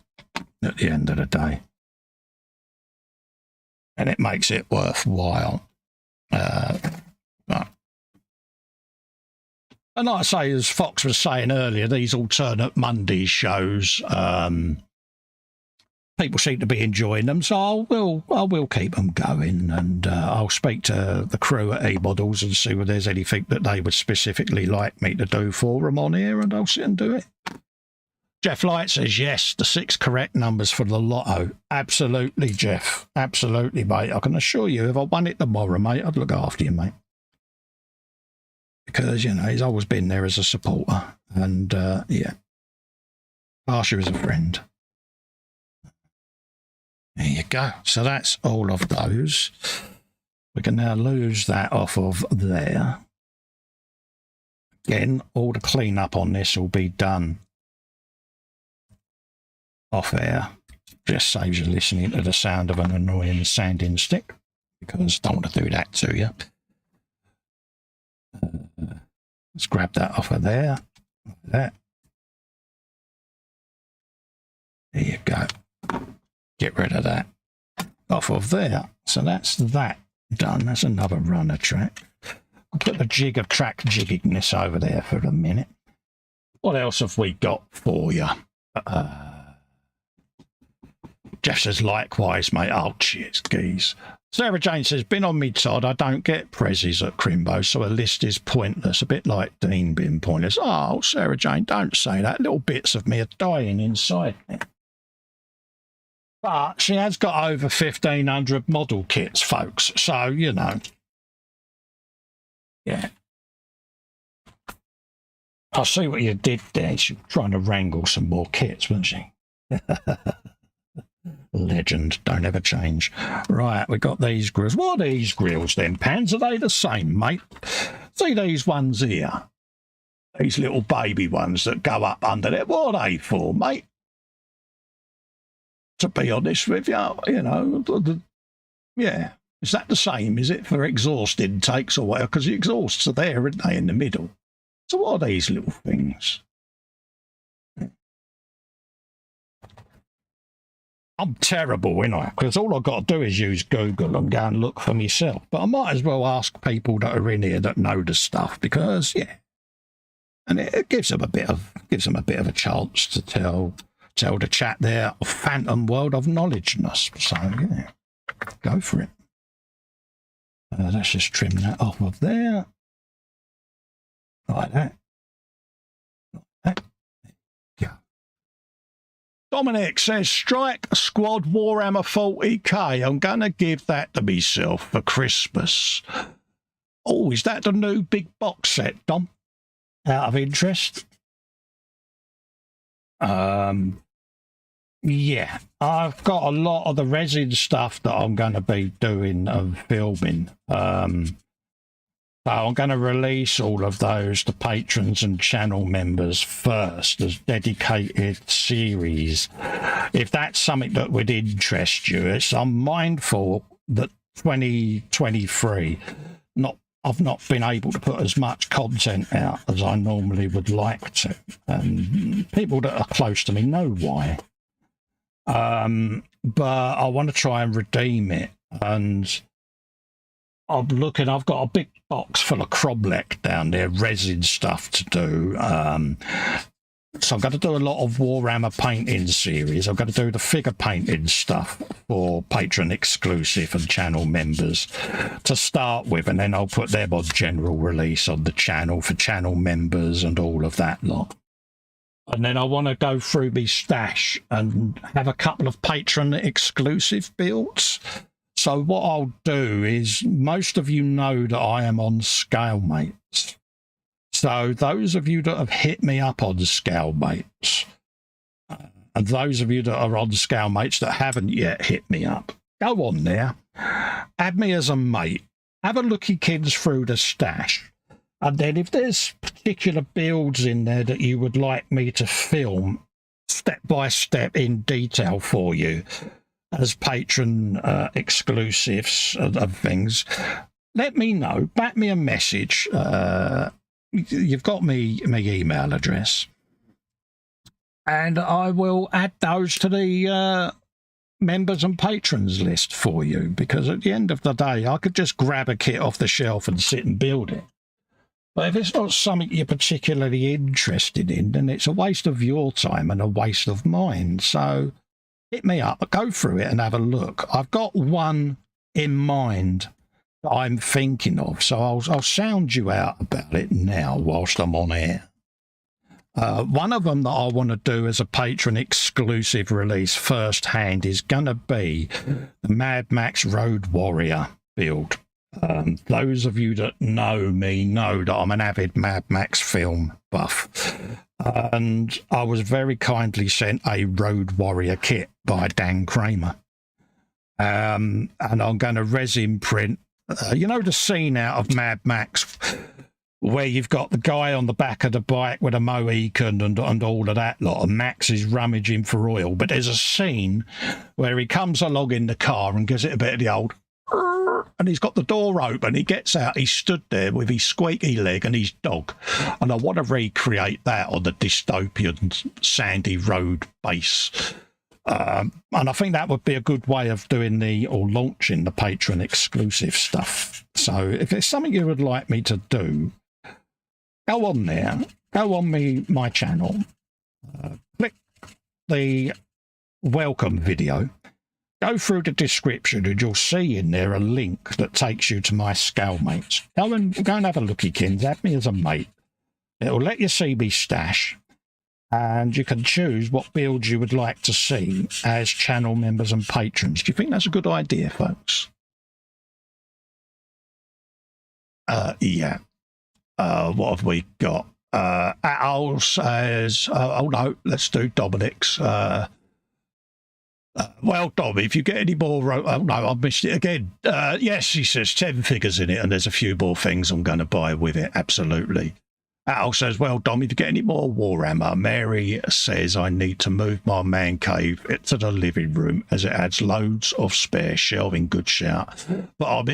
at the end of the day. And it makes it worthwhile. And like I say, as Fox was saying earlier, these alternate Monday shows... people seem to be enjoying them, so I will keep them going, and I'll speak to the crew at eModels and see if there's anything that they would specifically like me to do for them on here, and I'll sit and do it. Jeff Light says, yes, the 6 correct numbers for the lotto. Absolutely, Jeff. Absolutely, mate. I can assure you, if I won it tomorrow, mate, I'd look after you, mate. Because, you know, he's always been there as a supporter, and, yeah. Pass you as a friend. There you go. So that's all of those. We can now lose that off of there. Again, all the cleanup on this will be done off air. Just saves you listening to the sound of an annoying sanding stick, because I don't want to do that to you. Let's grab that off of there. That. There you go. Get rid of that off of there. So that's that done. That's another runner track. I'll put the jig of track jigginess over there for a minute. What else have we got for you? Jeff says, likewise, mate. Oh, cheers, geez. Sarah Jane says, been on me, Todd. I don't get prezzies at Crimbo, so a list is pointless. A bit like Dean being pointless. Oh, Sarah Jane, don't say that. Little bits of me are dying inside me. But she has got over 1,500 model kits, folks. So, you know. Yeah. I see what you did there. She's trying to wrangle some more kits, wasn't she? Legend. Don't ever change. Right, we got these grills. What are these grills then, Pans? Are they the same, mate? See these ones here? These little baby ones that go up under there. What are they for, mate? To be honest with you, you know, yeah. Is that the same? Is it for exhaust intakes or whatever? Because the exhausts are there, aren't they, in the middle? So what are these little things? I'm terrible, ain't I? Because all I've got to do is use Google and go and look for myself. But I might as well ask people that are in here that know the stuff, because, yeah. And it gives them a bit of a chance to tell the chat their phantom world of knowledgeness. So, yeah, go for it. Let's just trim that off of there. Like that. Like that. There you go. Dominic says, Strike Squad Warhammer 40k. I'm going to give that to myself for Christmas. Oh, is that the new big box set, Dom? Out of interest? Yeah, I've got a lot of the resin stuff that I'm going to be doing and filming. So I'm going to release all of those to patrons and channel members first as dedicated series. If that's something that would interest you, I'm mindful that 2023, I've not been able to put as much content out as I normally would like to. And people that are close to me know why. But I want to try and redeem it. And I've got a big box full of Cromlech down there, resin stuff to do. So I'm going to do a lot of Warhammer painting series. I'm going to do the figure painting stuff for patron exclusive and channel members to start with, and then I'll put them on general release on the channel for channel members and all of that lot. And then I want to go through my stash and have a couple of patron exclusive builds. So what I'll do is, most of you know that I am on Scalemates. So those of you that have hit me up on Scalemates, and those of you that are on Scalemates that haven't yet hit me up, go on there, add me as a mate, have a looky-kins through the stash, and then if there's particular builds in there that you would like me to film step by step in detail for you as patron exclusives of things, let me know. Back me a message. You've got my email address, and I will add those to the members and patrons list for you, because at the end of the day, I could just grab a kit off the shelf and sit and build it. But if it's not something you're particularly interested in, then it's a waste of your time and a waste of mine. So hit me up, go through it and have a look. I've got one in mind that I'm thinking of, so I'll sound you out about it now whilst I'm on air. One of them that I want to do as a patron exclusive release firsthand is going to be the Mad Max Road Warrior build. Those of you that know me know that I'm an avid Mad Max film buff, and I was very kindly sent a Road Warrior kit by Dan Kramer, and I'm going to resin print you know the scene out of Mad Max where you've got the guy on the back of the bike with a Mohican and all of that lot, and Max is rummaging for oil, but there's a scene where he comes along in the car and gives it a bit of the old, and he's got the door open, he gets out, he's stood there with his squeaky leg and his dog, and I want to recreate that on the dystopian sandy road base. And I think that would be a good way of doing launching the patron exclusive stuff. So if it's something you would like me to do, go on there, go on my channel, click the welcome video, go through the description, and you'll see in there a link that takes you to my Scalemates. Go and have a looky-kins, add me as a mate. It'll let you see me stash, and you can choose what builds you would like to see as channel members and patrons. Do you think that's a good idea, folks? Yeah. What have we got? Al says, oh no, let's do Dominic's. Well, Dom, if you get any more... oh no, I missed it again. Yes, he says 10 figures in it, and there's a few more things I'm going to buy with it. Absolutely. Al says, well, Dom, if you get any more Warhammer. Mary says, I need to move my man cave to the living room as it adds loads of spare shelving. Good shout. But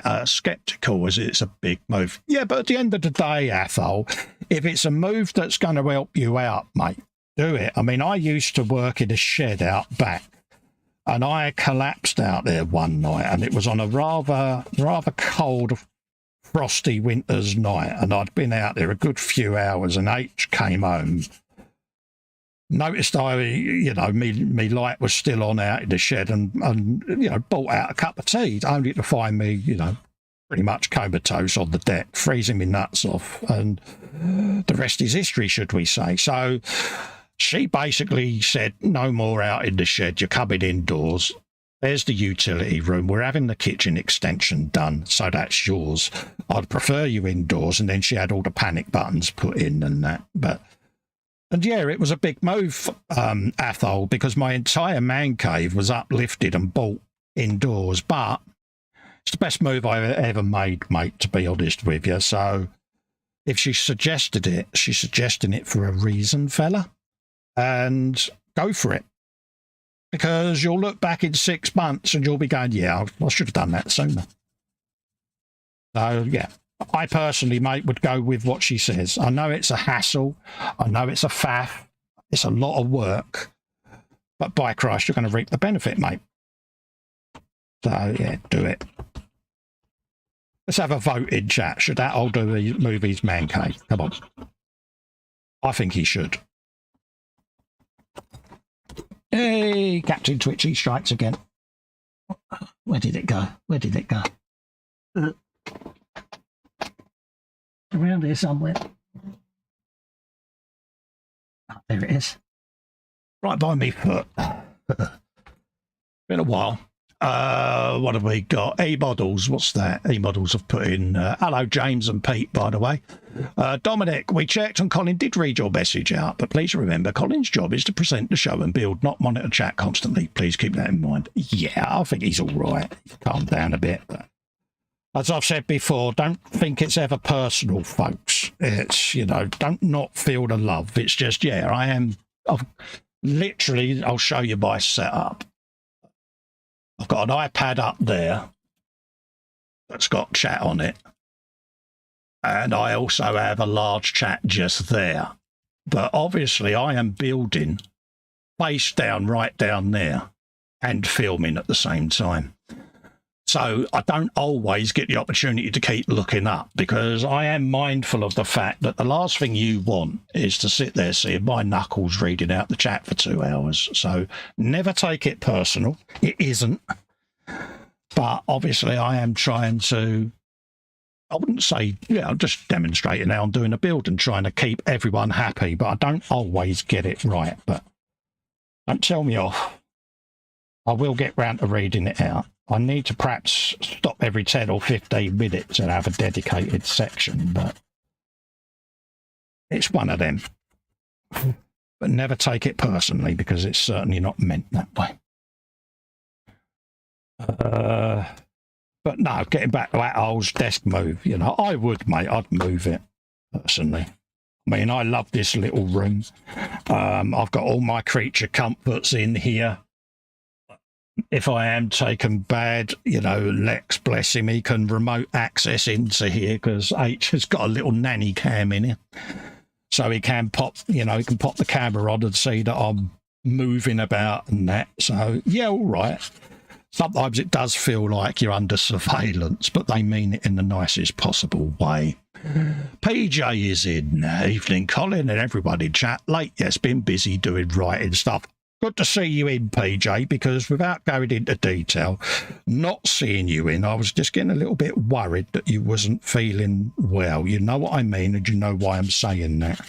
I'm sceptical as it's a big move. Yeah, but at the end of the day, Athol, if it's a move that's going to help you out, mate, do it. I mean, I used to work in a shed out back, and I collapsed out there one night, and it was on a rather cold, frosty winter's night, and I'd been out there a good few hours, and H came home, noticed me light was still on out in the shed, and brought out a cup of tea, only to find me, pretty much comatose on the deck, freezing me nuts off, and the rest is history, should we say. So she basically said, no more out in the shed, you're coming indoors. There's the utility room. We're having the kitchen extension done, so that's yours. I'd prefer you indoors. And then she had all the panic buttons put in and that. And yeah, it was a big move, Athol, because my entire man cave was uplifted and bought indoors. But It's the best move I've ever made, mate, to be honest with you. So if she suggested it, she's suggesting it for a reason, fella. And go for it. Because you'll look back in 6 months and you'll be going, yeah, I should have done that sooner. So, yeah, I personally, mate, would go with what she says. I know it's a hassle. I know it's a faff. It's a lot of work. But by Christ, you're going to reap the benefit, mate. So, yeah, do it. Let's have a vote in chat. Should that old movie's man cave? Come on. I think he should. Hey, Captain Twitchy strikes again. Where did it go? Where did it go? Around here somewhere. Oh, there it is. Right by me foot. Been a while. What have we got? eModels. What's that? eModels have put in. Hello, James and Pete, by the way. Dominic, we checked and Colin did read your message out, but please remember Colin's job is to present the show and build, not monitor chat constantly. Please keep that in mind. Yeah, I think he's all right. He's calmed down a bit. But as I've said before, don't think it's ever personal, folks. It's, you know, don't not feel the love. It's just, yeah, I'll show you my setup. I've got an iPad up there that's got chat on it. And I also have a large chat just there. But obviously I am building face down right down there and filming at the same time. So I don't always get the opportunity to keep looking up because I am mindful of the fact that the last thing you want is to sit there seeing my knuckles reading out the chat for 2 hours. So never take it personal. It isn't. But obviously I am trying to, I wouldn't say, yeah, I'm just demonstrating how I'm doing a build and trying to keep everyone happy, but I don't always get it right. But don't tell me off. I will get round to reading it out. I need to perhaps stop every 10 or 15 minutes and have a dedicated section, but it's one of them. But never take it personally because it's certainly not meant that way. But no, getting back to that old desk move, you know, I would, mate. I'd move it personally. I mean, I love this little room. I've got all my creature comforts in here. If I am taken bad, you know, Lex, bless him, he can remote access into here because H has got a little nanny cam in here. So he can pop, you know, he can pop the camera on and see that I'm moving about and that. So, yeah, all right. Sometimes it does feel like you're under surveillance, but they mean it in the nicest possible way. PJ is in. Evening, Colin, and everybody chat. Late, yes, been busy doing writing stuff. Good to see you in, PJ, because without going into detail, not seeing you in, I was just getting a little bit worried that you wasn't feeling well. You know what I mean, and you know why I'm saying that.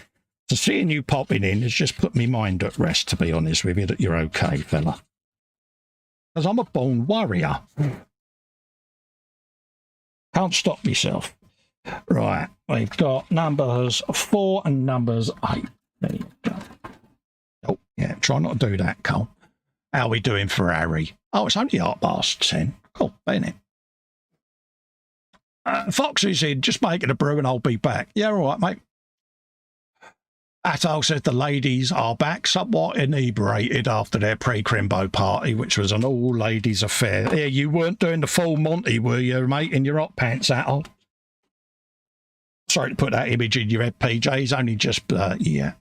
So seeing you popping in has just put me mind at rest, to be honest with you, that you're okay, fella. Because I'm a born warrior. Can't stop myself. Right, we've got numbers 4 and numbers 8. There you go. Oh, yeah, try not to do that, Cole. How are we doing for Harry? Oh, it's only 10:30. Cool, Bennett. Foxy's in, just making a brew and I'll be back. Yeah, all right, mate. Atal said the ladies are back, somewhat inebriated after their pre-crimbo party, which was an all-ladies affair. Yeah, you weren't doing the full Monty, were you, mate, in your hot pants, Atal? Sorry to put that image in your head, PJ. He's only just, yeah.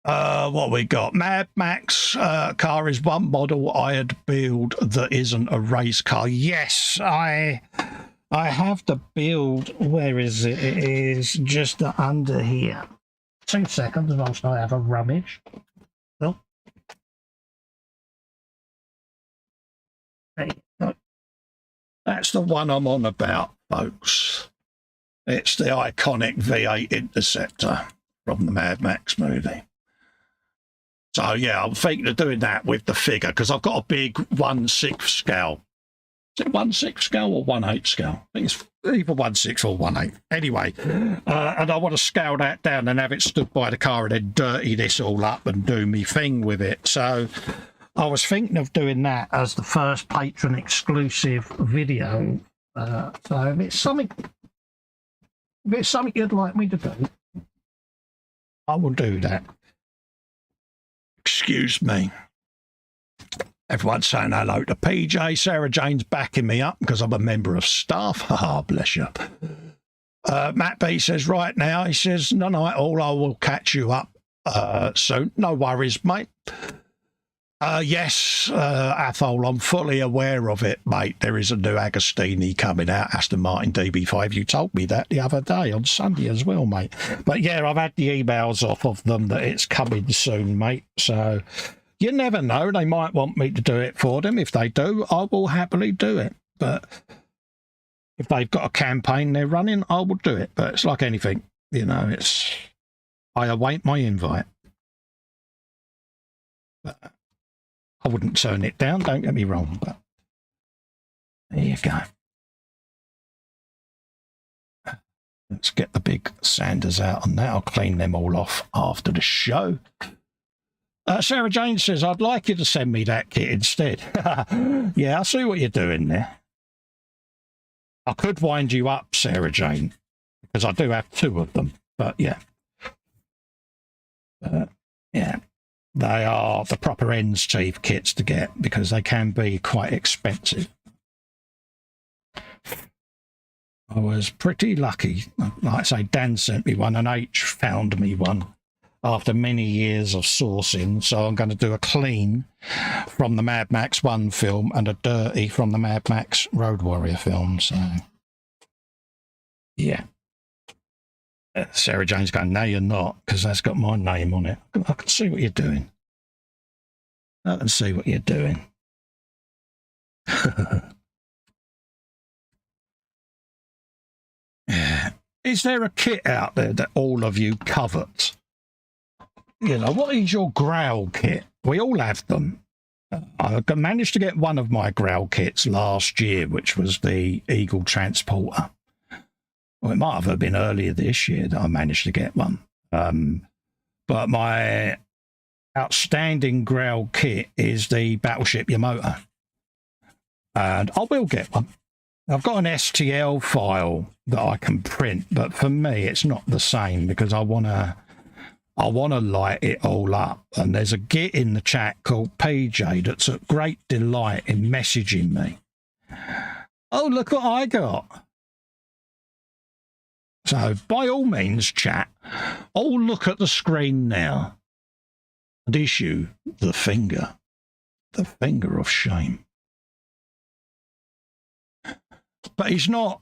What we got? Mad Max car is one model I had build that isn't a race car. Yes, I have the build. Where is it? It is just under here. 2 seconds whilst I have a rummage. Oh. There you go. That's the one I'm on about, folks. It's the iconic V8 Interceptor from the Mad Max movie. So, yeah, I'm thinking of doing that with the figure because I've got a big 1/6 scale. Is it 1/6 scale or 1/8 scale? I think it's either 1/6 or 1/8. Anyway, and I want to scale that down and have it stood by the car and then dirty this all up and do me thing with it. So I was thinking of doing that as the first patron exclusive video. So if it's something you'd like me to do, I will do that. Excuse me. Everyone's saying hello to PJ. Sarah Jane's backing me up because I'm a member of staff. Ah, bless you. Matt B says, right now, he says, no, all I will catch you up soon. No worries, mate. Yes, Athol, I'm fully aware of it, mate. There is a new Agostini coming out, Aston Martin DB5. You told me that the other day on Sunday as well, mate. But yeah, I've had the emails off of them that it's coming soon, mate. So you never know. They might want me to do it for them. If they do, I will happily do it. But if they've got a campaign they're running, I will do it. But it's like anything, you know, I await my invite. But I wouldn't turn it down, don't get me wrong, but there you go. Let's get the big sanders out on that. I'll clean them all off after the show. Sarah Jane says, I'd like you to send me that kit instead. Yeah, I see what you're doing there. I could wind you up, Sarah Jane, because I do have 2 of them, but yeah. Yeah, they are the proper ends teeth kits to get because they can be quite expensive. I was pretty lucky. Like I say, Dan sent me one and H found me one after many years of sourcing. So I'm going to do a clean from the Mad Max 1 film and a dirty from the Mad Max Road Warrior film. So, yeah. Sarah Jane's going, no, you're not, because that's got my name on it. I can see what you're doing. I can see what you're doing. Yeah. Is there a kit out there that all of you covet? You know, what is your growl kit? We all have them. I managed to get one of my growl kits last year, which was the Eagle Transporter. Well, it might have been earlier this year that I managed to get one. But my outstanding growl kit is the Battleship Yamato. And I will get one. I've got an STL file that I can print, but for me, it's not the same because I want to light it all up. And there's a git in the chat called PJ that's a great delight in messaging me. Oh, look what I got. So by all means, chat, all look at the screen now and issue the finger of shame. But he's not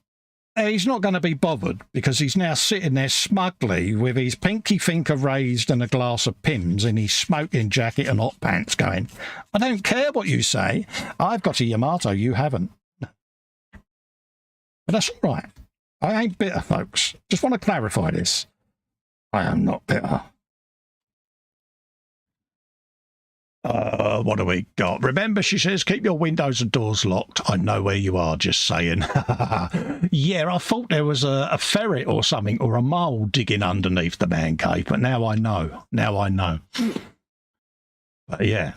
going to be bothered because he's now sitting there smugly with his pinky finger raised and a glass of Pimm's in his smoking jacket and hot pants going, I don't care what you say. I've got a Yamato, you haven't. But that's all right. I ain't bitter, folks. Just want to clarify this. I am not bitter. What do we got? Remember, she says, keep your windows and doors locked. I know where you are, just saying. Yeah, I thought there was a ferret or something or a mole digging underneath the man cave, but now I know. Now I know. But yeah.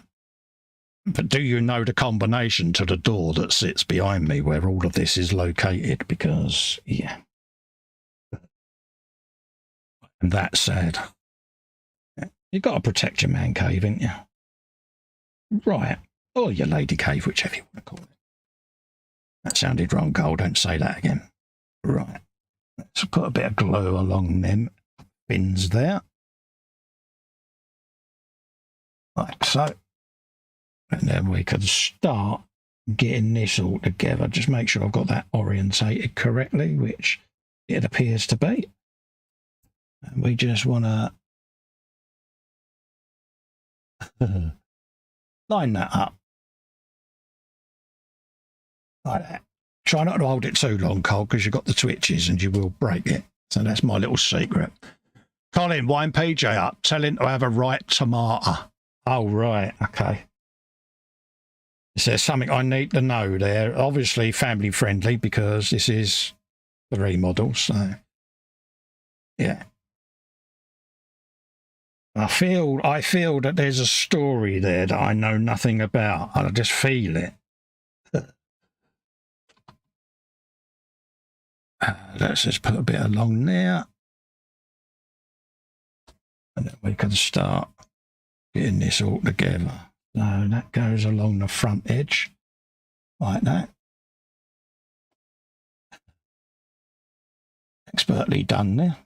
But do you know the combination to the door that sits behind me where all of this is located? Because, yeah. And that's sad. You've got to protect your man cave, ain't you? Right. Or your lady cave, whichever you want to call it. That sounded wrong, Cole. Don't say that again. Right. Let's put a bit of glue along them pins there. Like so. And then we can start getting this all together. Just make sure I've got that orientated correctly, which it appears to be. And we just want to line that up. Like that. Try not to hold it too long, Cole, because you've got the twitches and you will break it. So that's my little secret. Colin, wind PJ up. Tell him to have a right tomato. Oh, right. Okay. Is there something I need to know there? Obviously family friendly because this is the eModels. So, yeah. I feel that there's a story there that I know nothing about. I just feel it. Let's just put a bit along there. And then we can start getting this all together. So that goes along the front edge, like that. Expertly done there.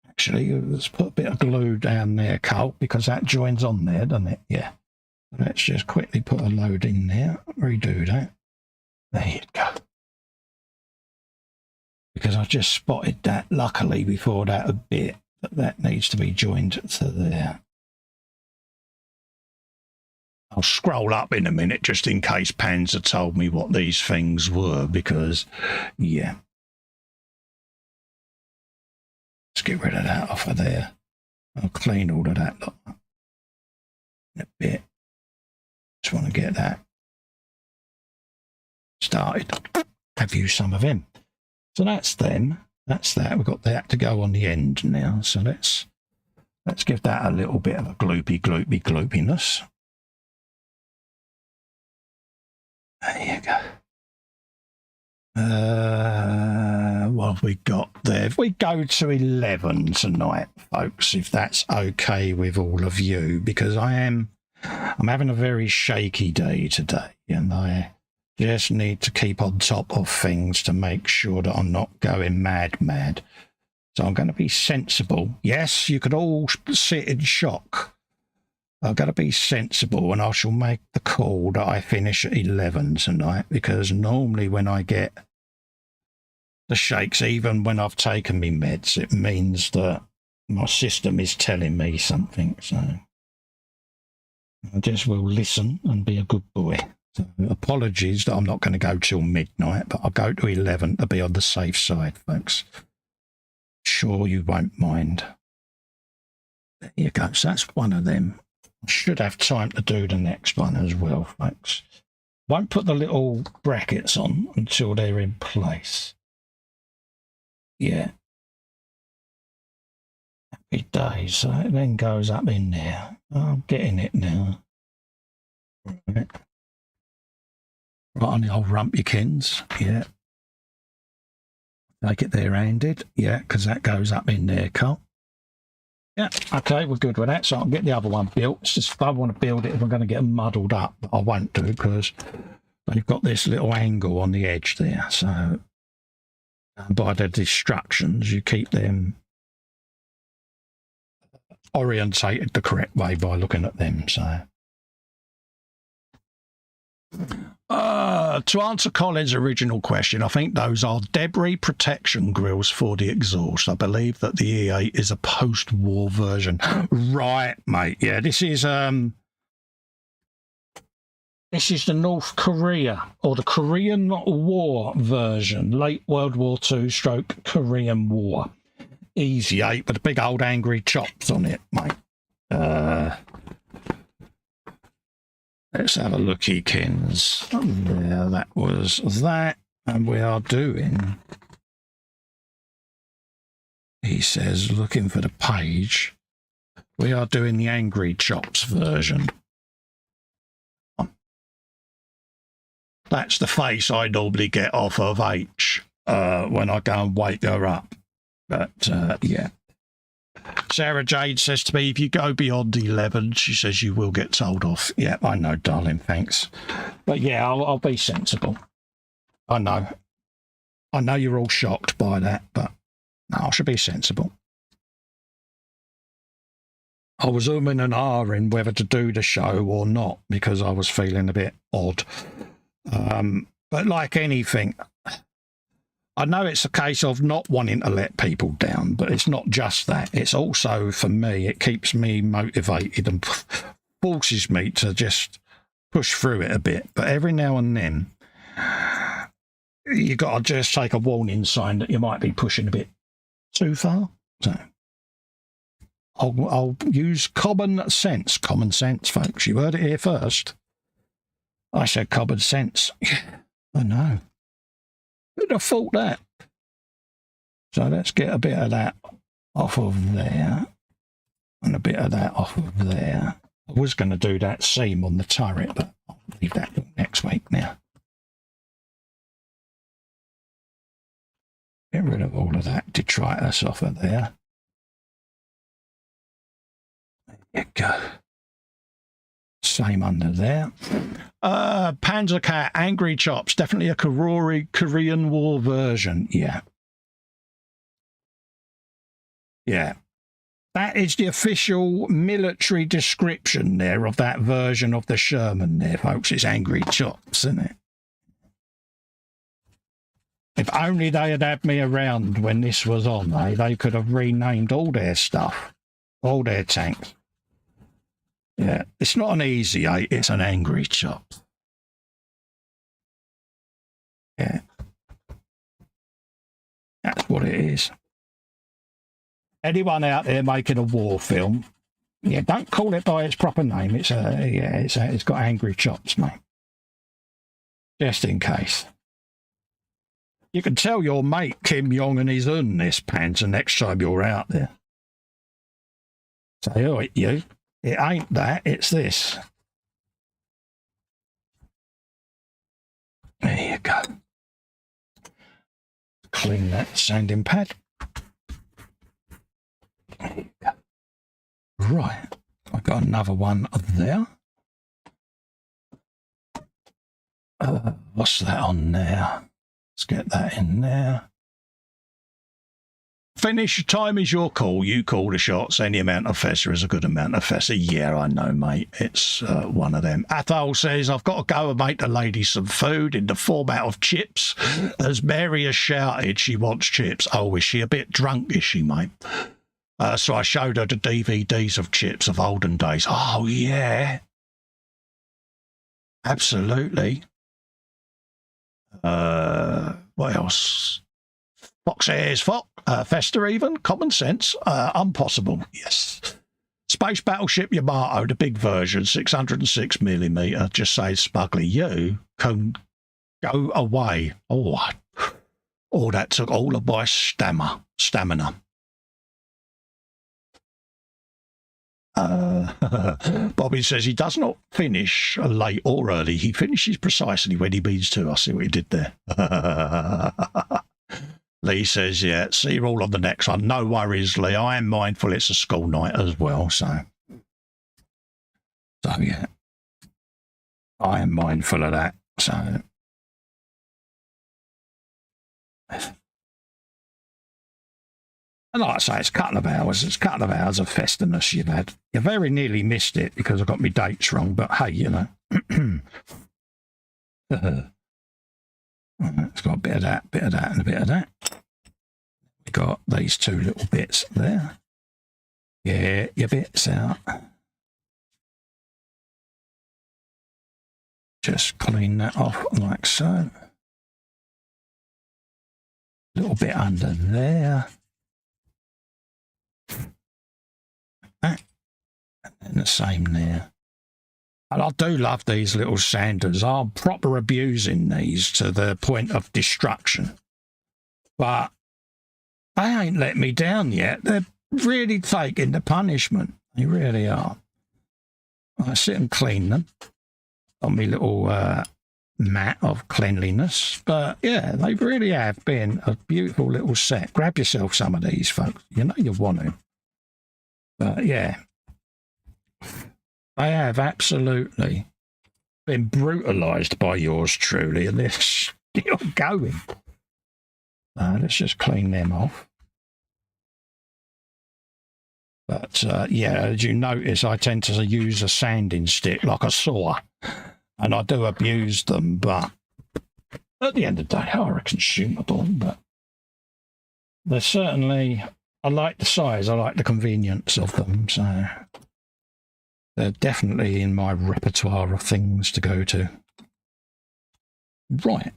Actually, let's put a bit of glue down there, Colt, because that joins on there, doesn't it? Yeah. Let's just quickly put a load in there, redo that. There you go. Because I just spotted that, luckily, before that a bit, that needs to be joined to there. I'll scroll up in a minute just in case Panzer told me what these things were, because, yeah. Let's get rid of that off of there. I'll clean all of that lot in a bit. Just want to get that started. Have used some of them. So that's them. That's that. We've got that to go on the end now. So let's give that a little bit of a gloopiness. There you go. What have we got there? If we go to 11 tonight, folks, if that's okay with all of you, because I'm having a very shaky day today, and I just need to keep on top of things to make sure that I'm not going mad. So I'm going to be sensible. Yes, you could all sit in shock. I've got to be sensible, and I shall make the call that I finish at 11 tonight, because normally when I get the shakes, even when I've taken me meds, it means that my system is telling me something. So I just will listen and be a good boy. So apologies that I'm not going to go till midnight, but I'll go to 11 to be on the safe side, folks. Sure you won't mind. There you go. So that's one of them. I should have time to do the next one as well, folks. Won't put the little brackets on until they're in place. Yeah. Happy days. So it then goes up in there. I'm getting it now. Right on the old rumpykins. Yeah. Take it there handed. Yeah, because that goes up in there, Carl. Yeah, okay, we're good with that. So I'll get the other one built. It's just if I want to build it, if I'm going to get them muddled up, but I won't do because they've got this little angle on the edge there. So by the distractions, you keep them orientated the correct way by looking at them. So to answer Colin's original question, I think those are debris protection grills for the exhaust. I believe that the E8 is a post-war version. Right, mate. Yeah, this is the North Korea or the Korean War version, late World War II stroke Korean War. Easy 8 with the big old angry chops on it, mate. Let's have a looky, Kins. Yeah, that was that. And we are doing, he says, looking for the page, we are doing the Angry Chops version. That's the face I normally get off of H when I go and wake her up. But, yeah. Sarah Jade says to me, if you go beyond 11, she says you will get told off. Yeah, I know, darling, thanks. But yeah, I'll be sensible. I know you're all shocked by that, but no, I should be sensible. I was umming and ahhing whether to do the show or not because I was feeling a bit odd. But like anything, I know it's a case of not wanting to let people down, but it's not just that. It's also, for me, it keeps me motivated and forces me to just push through it a bit. But every now and then, you got to just take a warning sign that you might be pushing a bit too far. So I'll use common sense. Common sense, folks. You heard it here first. I said common sense. I know. Who'd have thought that? So let's get a bit of that off of there. And a bit of that off of there. I was going to do that seam on the turret, but I'll leave that next week now. Get rid of all of that detritus off of there. There you go. Same under there. Panzer Cat, Angry Chops, definitely a Korean War version. Yeah. Yeah. That is the official military description there of that version of the Sherman there, folks. It's Angry Chops, isn't it? If only they had had me around when this was on, they could have renamed all their stuff, all their tanks. Yeah, it's not an easy 8, it's an Angry Chop. Yeah. That's what it is. Anyone out there making a war film, yeah, don't call it by its proper name. It's it's got Angry Chops, mate. Just in case. You can tell your mate Kim Jong and his Un this Panzer next time you're out there. Say, oh, you, it ain't that, it's this. There you go. Clean that sanding pad. There you go. Right, I've got another one there. What's that on there? Let's get that in there. Finish time is your call. You call the shots. Any amount of Festa is a good amount of Festa. Yeah, I know, mate. It's one of them. Athol says, I've got to go and make the lady some food in the format of chips. As Mary has shouted, she wants chips. Oh, is she a bit drunk, is she, mate? So I showed her the DVDs of chips of olden days. Oh, yeah. Absolutely. What else? Fox Airs Festa even. Common Sense. Impossible. Yes. Space Battleship Yamato, the big version, 606mm. Just says smugly, you can go away. Oh, that took all of my stamina. Bobby says he does not finish late or early. He finishes precisely when he means to. I see what he did there. Lee says, yeah, see you all on the next one. No worries, Lee. I am mindful it's a school night as well. So yeah, I am mindful of that. So and like I say, it's a couple of hours. It's a couple of hours of festiness you've had. You very nearly missed it because I got my dates wrong. But hey, you know, it's got a bit of that, and a bit of that. We got these two little bits there. Get your bits out. Just clean that off like so. A little bit under there. And then the same there. And I do love these little sanders. I'm proper abusing these to the point of destruction. But they ain't let me down yet. They're really taking the punishment. They really are. I sit and clean them on my little mat of cleanliness. But yeah, they really have been a beautiful little set. Grab yourself some of these, folks. You know you want to. But yeah, they have absolutely been brutalised by yours truly, and they're still going. Let's just clean them off. But yeah, as you notice, I tend to use a sanding stick like a saw, and I do abuse them, but at the end of the day, they are consumable. But they're certainly... I like the size, I like the convenience of them, so they're definitely in my repertoire of things to go to. Right,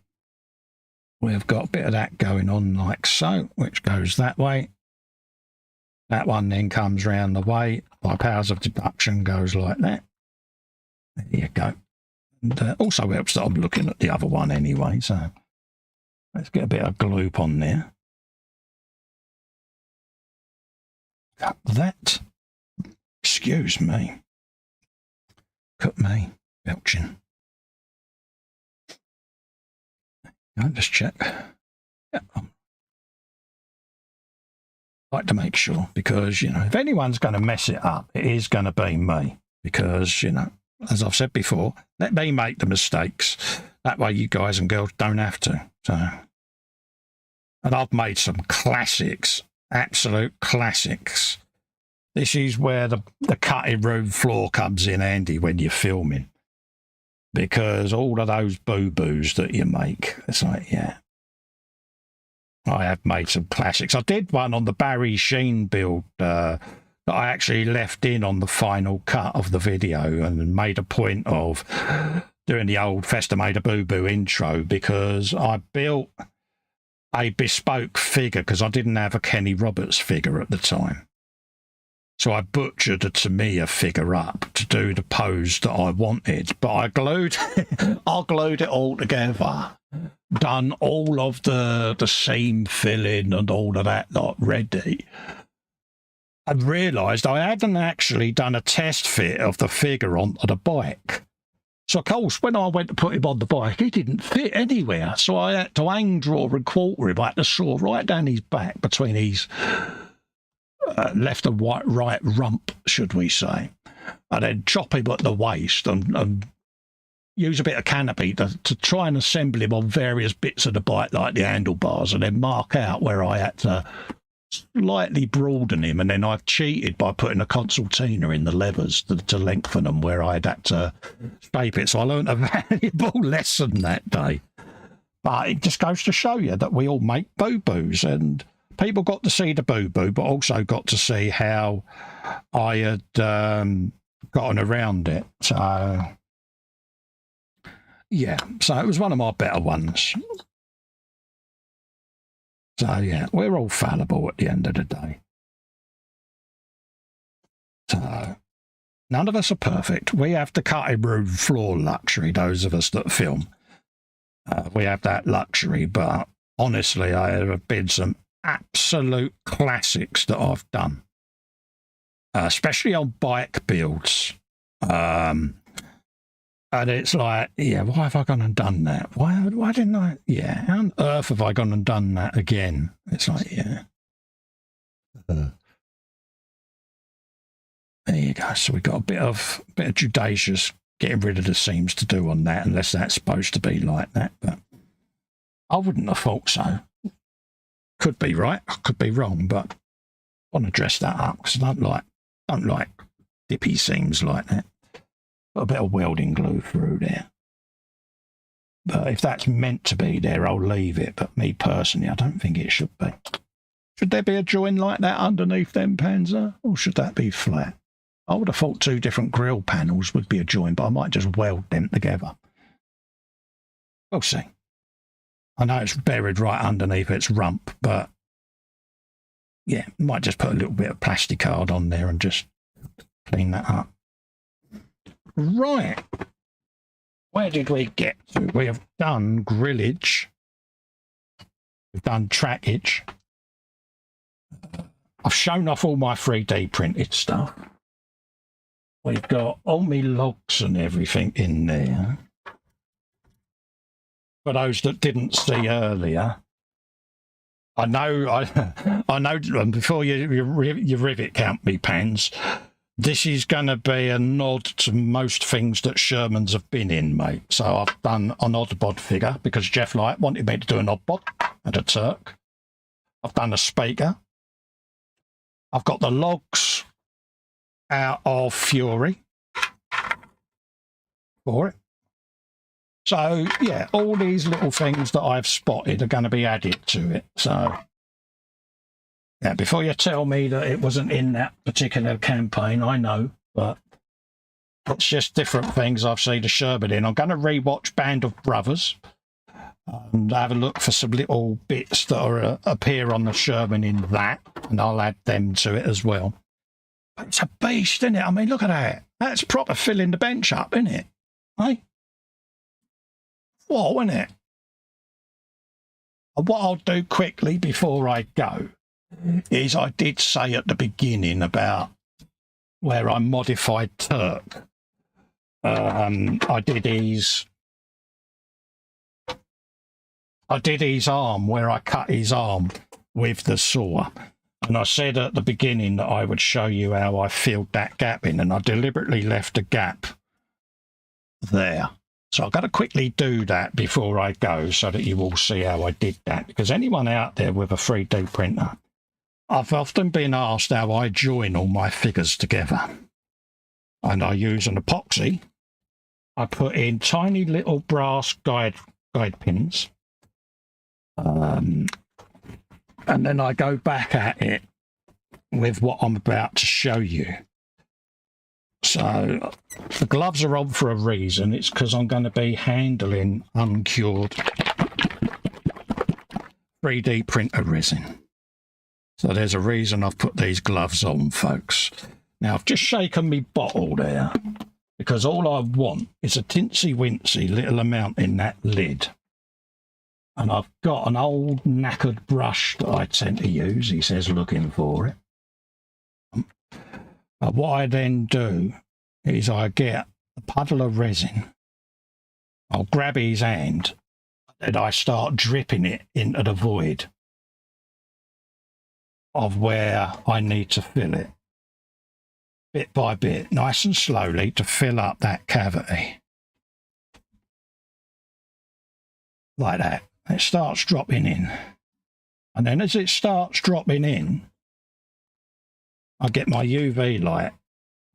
we've got a bit of that going on like so, which goes that way. That one then comes round the way, by powers of deduction goes like that. There you go. And also helps that I'm looking at the other one anyway, so let's get a bit of gloop on there. Cut that. Excuse me. Cut me. Belching. I'll just check. Yeah. Like to make sure, because, you know, if anyone's going to mess it up, it is going to be me. Because, you know, as I've said before, let me make the mistakes. That way you guys and girls don't have to. So, and I've made some classics, absolute classics. This is where the cutting room floor comes in handy when you're filming. Because all of those boo-boos that you make, it's like, yeah. I have made some classics. I did one on the Barry Sheen build that I actually left in on the final cut of the video and made a point of doing the old Festa Made a Boo-Boo intro, because I built a bespoke figure because I didn't have a Kenny Roberts figure at the time. So I butchered a Tamiya figure up to do the pose that I wanted, but I glued it all together, done all of the seam filling and all of that lot ready. I realised I hadn't actually done a test fit of the figure onto the bike. So, of course, when I went to put him on the bike, he didn't fit anywhere. So I had to hang draw and quarter him. I had to saw right down his back between his left and right rump, should we say, and then chop him at the waist and use a bit of canopy to try and assemble him on various bits of the bike, like the handlebars, and then mark out where I had to slightly broaden him. And then I've cheated by putting a concertina in the levers to lengthen them where I'd had to shape it. So I learned a valuable lesson that day. But it just goes to show you that we all make boo-boos, and people got to see the boo-boo, but also got to see how I had gotten around it. So, yeah, so it was one of my better ones. So, yeah, we're all fallible at the end of the day. So, none of us are perfect. We have the cutting room floor luxury, those of us that film. We have that luxury, but honestly, there have been some absolute classics that I've done, especially on bike builds. And it's like, yeah, why have I gone and done that? Why didn't I? Yeah, how on earth have I gone and done that again? It's like, yeah. There you go. So we've got a bit of judicious getting rid of the seams to do on that, unless that's supposed to be like that. But I wouldn't have thought so. Could be right, could be wrong, but I want to dress that up because I don't like dippy seams like that. Got a bit of welding glue through there. But if that's meant to be there, I'll leave it. But me personally, I don't think it should be. Should there be a join like that underneath them Panzer? Or should that be flat? I would have thought 2 different grill panels would be a join, but I might just weld them together. We'll see. I know it's buried right underneath its rump, but yeah, might just put a little bit of plastic card on there and just clean that up. Right, where did we get to? We have done grillage, we've done trackage. I've shown off all my 3D printed stuff. We've got all my logs and everything in there. For those that didn't see earlier, I know. Before you rivet count me pans, this is going to be a nod to most things that Shermans have been in, mate. So I've done an odd bod figure because Jeff Light wanted me to do an odd bod and a Turk. I've done a speaker. I've got the logs out of Fury for it. So, yeah, all these little things that I've spotted are going to be added to it. So, yeah, before you tell me that it wasn't in that particular campaign, I know, but it's just different things I've seen the Sherman in. I'm going to rewatch Band of Brothers and have a look for some little bits that are appear on the Sherman in that, and I'll add them to it as well. But it's a beast, isn't it? I mean, look at that. That's proper filling the bench up, isn't it? Hey? What, isn't it? And what I'll do quickly before I go is I did say at the beginning about where I modified Turk. I did his arm, where I cut his arm with the saw. And I said at the beginning that I would show you how I filled that gap in, and I deliberately left a gap there. So I've got to quickly do that before I go so that you all see how I did that. Because anyone out there with a 3D printer, I've often been asked how I join all my figures together. And I use an epoxy. I put in tiny little brass guide pins. And then I go back at it with what I'm about to show you. So the gloves are on for a reason. It's because I'm going to be handling uncured 3D printer resin. So there's a reason I've put these gloves on, folks. Now I've just shaken my bottle there because all I want is a tinsy-wincy little amount in that lid. And I've got an old knackered brush that I tend to use. He says looking for it. But what I then do is I get a puddle of resin. I'll grab his hand and I start dripping it into the void of where I need to fill it. Bit by bit, nice and slowly, to fill up that cavity. Like that. It starts dropping in. And then as it starts dropping in, I get my UV light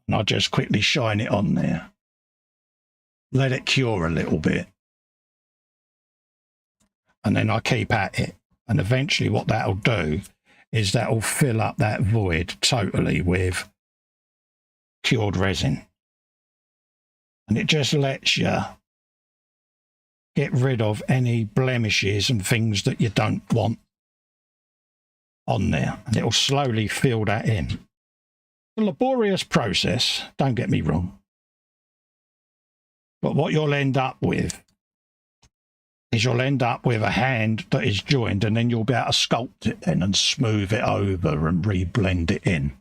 and I just quickly shine it on there. Let it cure a little bit. And then I keep at it. And eventually what that'll do is that'll fill up that void totally with cured resin. And it just lets you get rid of any blemishes and things that you don't want on there. And it'll slowly fill that in. A laborious process, don't get me wrong. But what you'll end up with is you'll end up with a hand that is joined, and then you'll be able to sculpt it in and smooth it over and re-blend it in.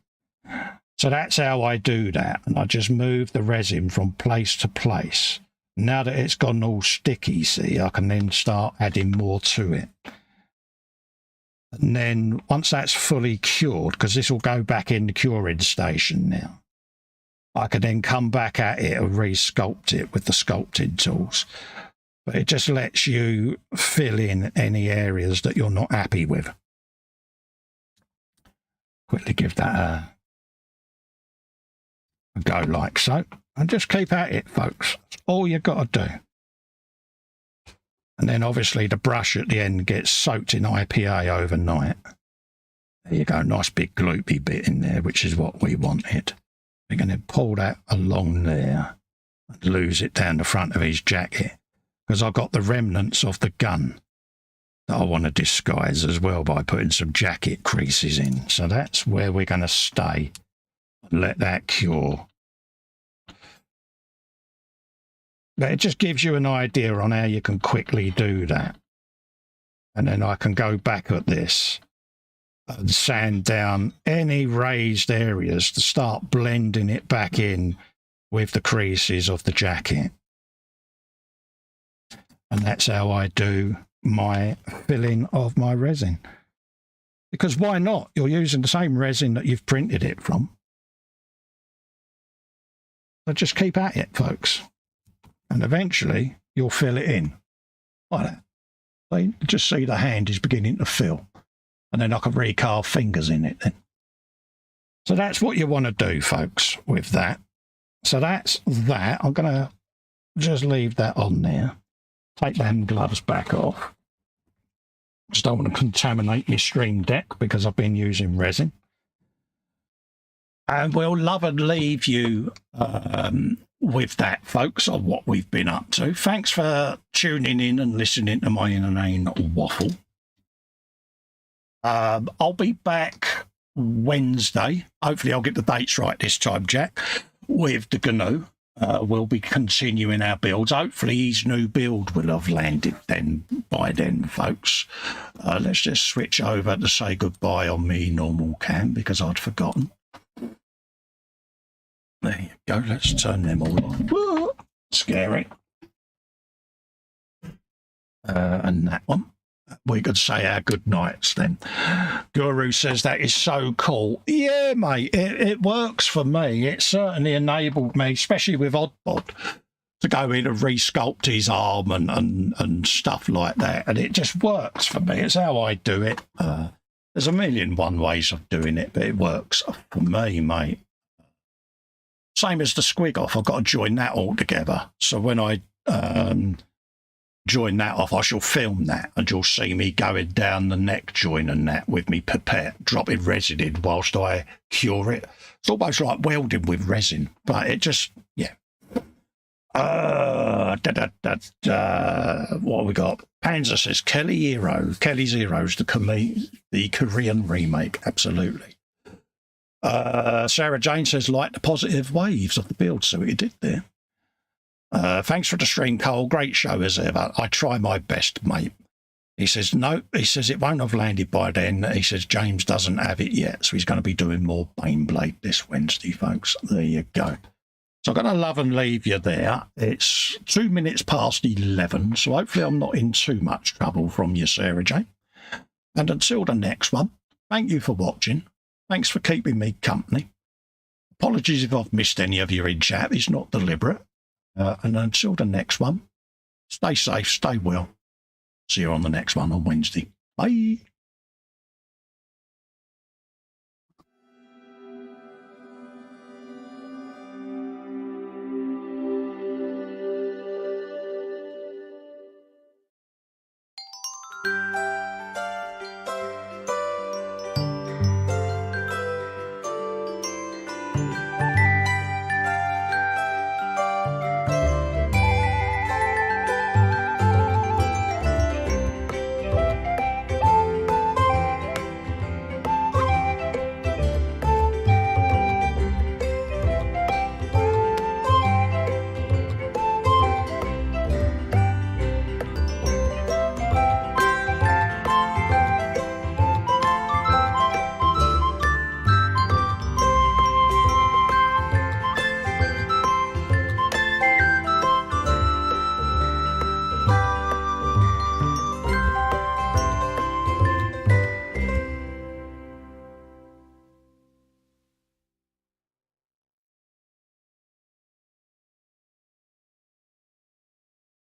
So that's how I do that. And I just move the resin from place to place. Now that it's gone all sticky, see, I can then start adding more to it. And then once that's fully cured, because this will go back in the curing station now, I can then come back at it and re-sculpt it with the sculpting tools. But it just lets you fill in any areas that you're not happy with. Quickly give that a go like so. And just keep at it, folks. That's all you've got to do. And then obviously the brush at the end gets soaked in IPA overnight. There you go, nice big gloopy bit in there, which is what we wanted. We're going to pull that along there and lose it down the front of his jacket, because I've got the remnants of the gun that I want to disguise as well by putting some jacket creases in. So that's where we're going to stay and let that cure. But it just gives you an idea on how you can quickly do that. And then I can go back at this and sand down any raised areas to start blending it back in with the creases of the jacket. And that's how I do my filling of my resin. Because why not? You're using the same resin that you've printed it from. So just keep at it, folks. And eventually you'll fill it in like that. So you just see the hand is beginning to fill, and then I can recarve fingers in it then. So that's what you want to do, folks, with that. So that's that. I'm going to just leave that on there. Take them gloves back off. Just don't want to contaminate my stream deck because I've been using resin. And we'll love and leave you with that, folks, on what we've been up to. Thanks for tuning in and listening to my inane waffle. I'll be back Wednesday. Hopefully I'll get the dates right this time, Jack, with the GNU. We'll be continuing our builds. Hopefully his new build will have landed by then, folks. Let's just switch over to say goodbye on me normal cam because I'd forgotten. There you go. Let's turn them all on. Whoa, scary. And that one. We could say our good nights then. Guru says that is so cool. Yeah, mate, it works for me. It certainly enabled me, especially with Oddbod, to go in and resculpt his arm and stuff like that. And it just works for me. It's how I do it. There's a million one ways of doing it, but it works for me, mate. Same as the squig off. I've got to join that all together. So when I join that off, I shall film that, and you'll see me going down the neck join and that with me pipette, dropping resin in whilst I cure it. It's almost like welding with resin, but it just, yeah. What have we got? Panzer says Kelly Hero. Kelly's Heroes, the Korean remake, absolutely. Sarah Jane says, like the positive waves of the build, so he did there. Thanks for the stream, Cole. Great show as ever. I try my best, mate. He says, no, he says it won't have landed by then. He says James doesn't have it yet, so he's going to be doing more Baneblade this Wednesday, folks. There you go. So I'm going to love and leave you there. It's 2 minutes past 11, so hopefully I'm not in too much trouble from you, Sarah Jane. And until the next one, thank you for watching. Thanks for keeping me company. Apologies if I've missed any of you in chat. It's not deliberate. And until the next one, stay safe, stay well. See you on the next one on Wednesday. Bye.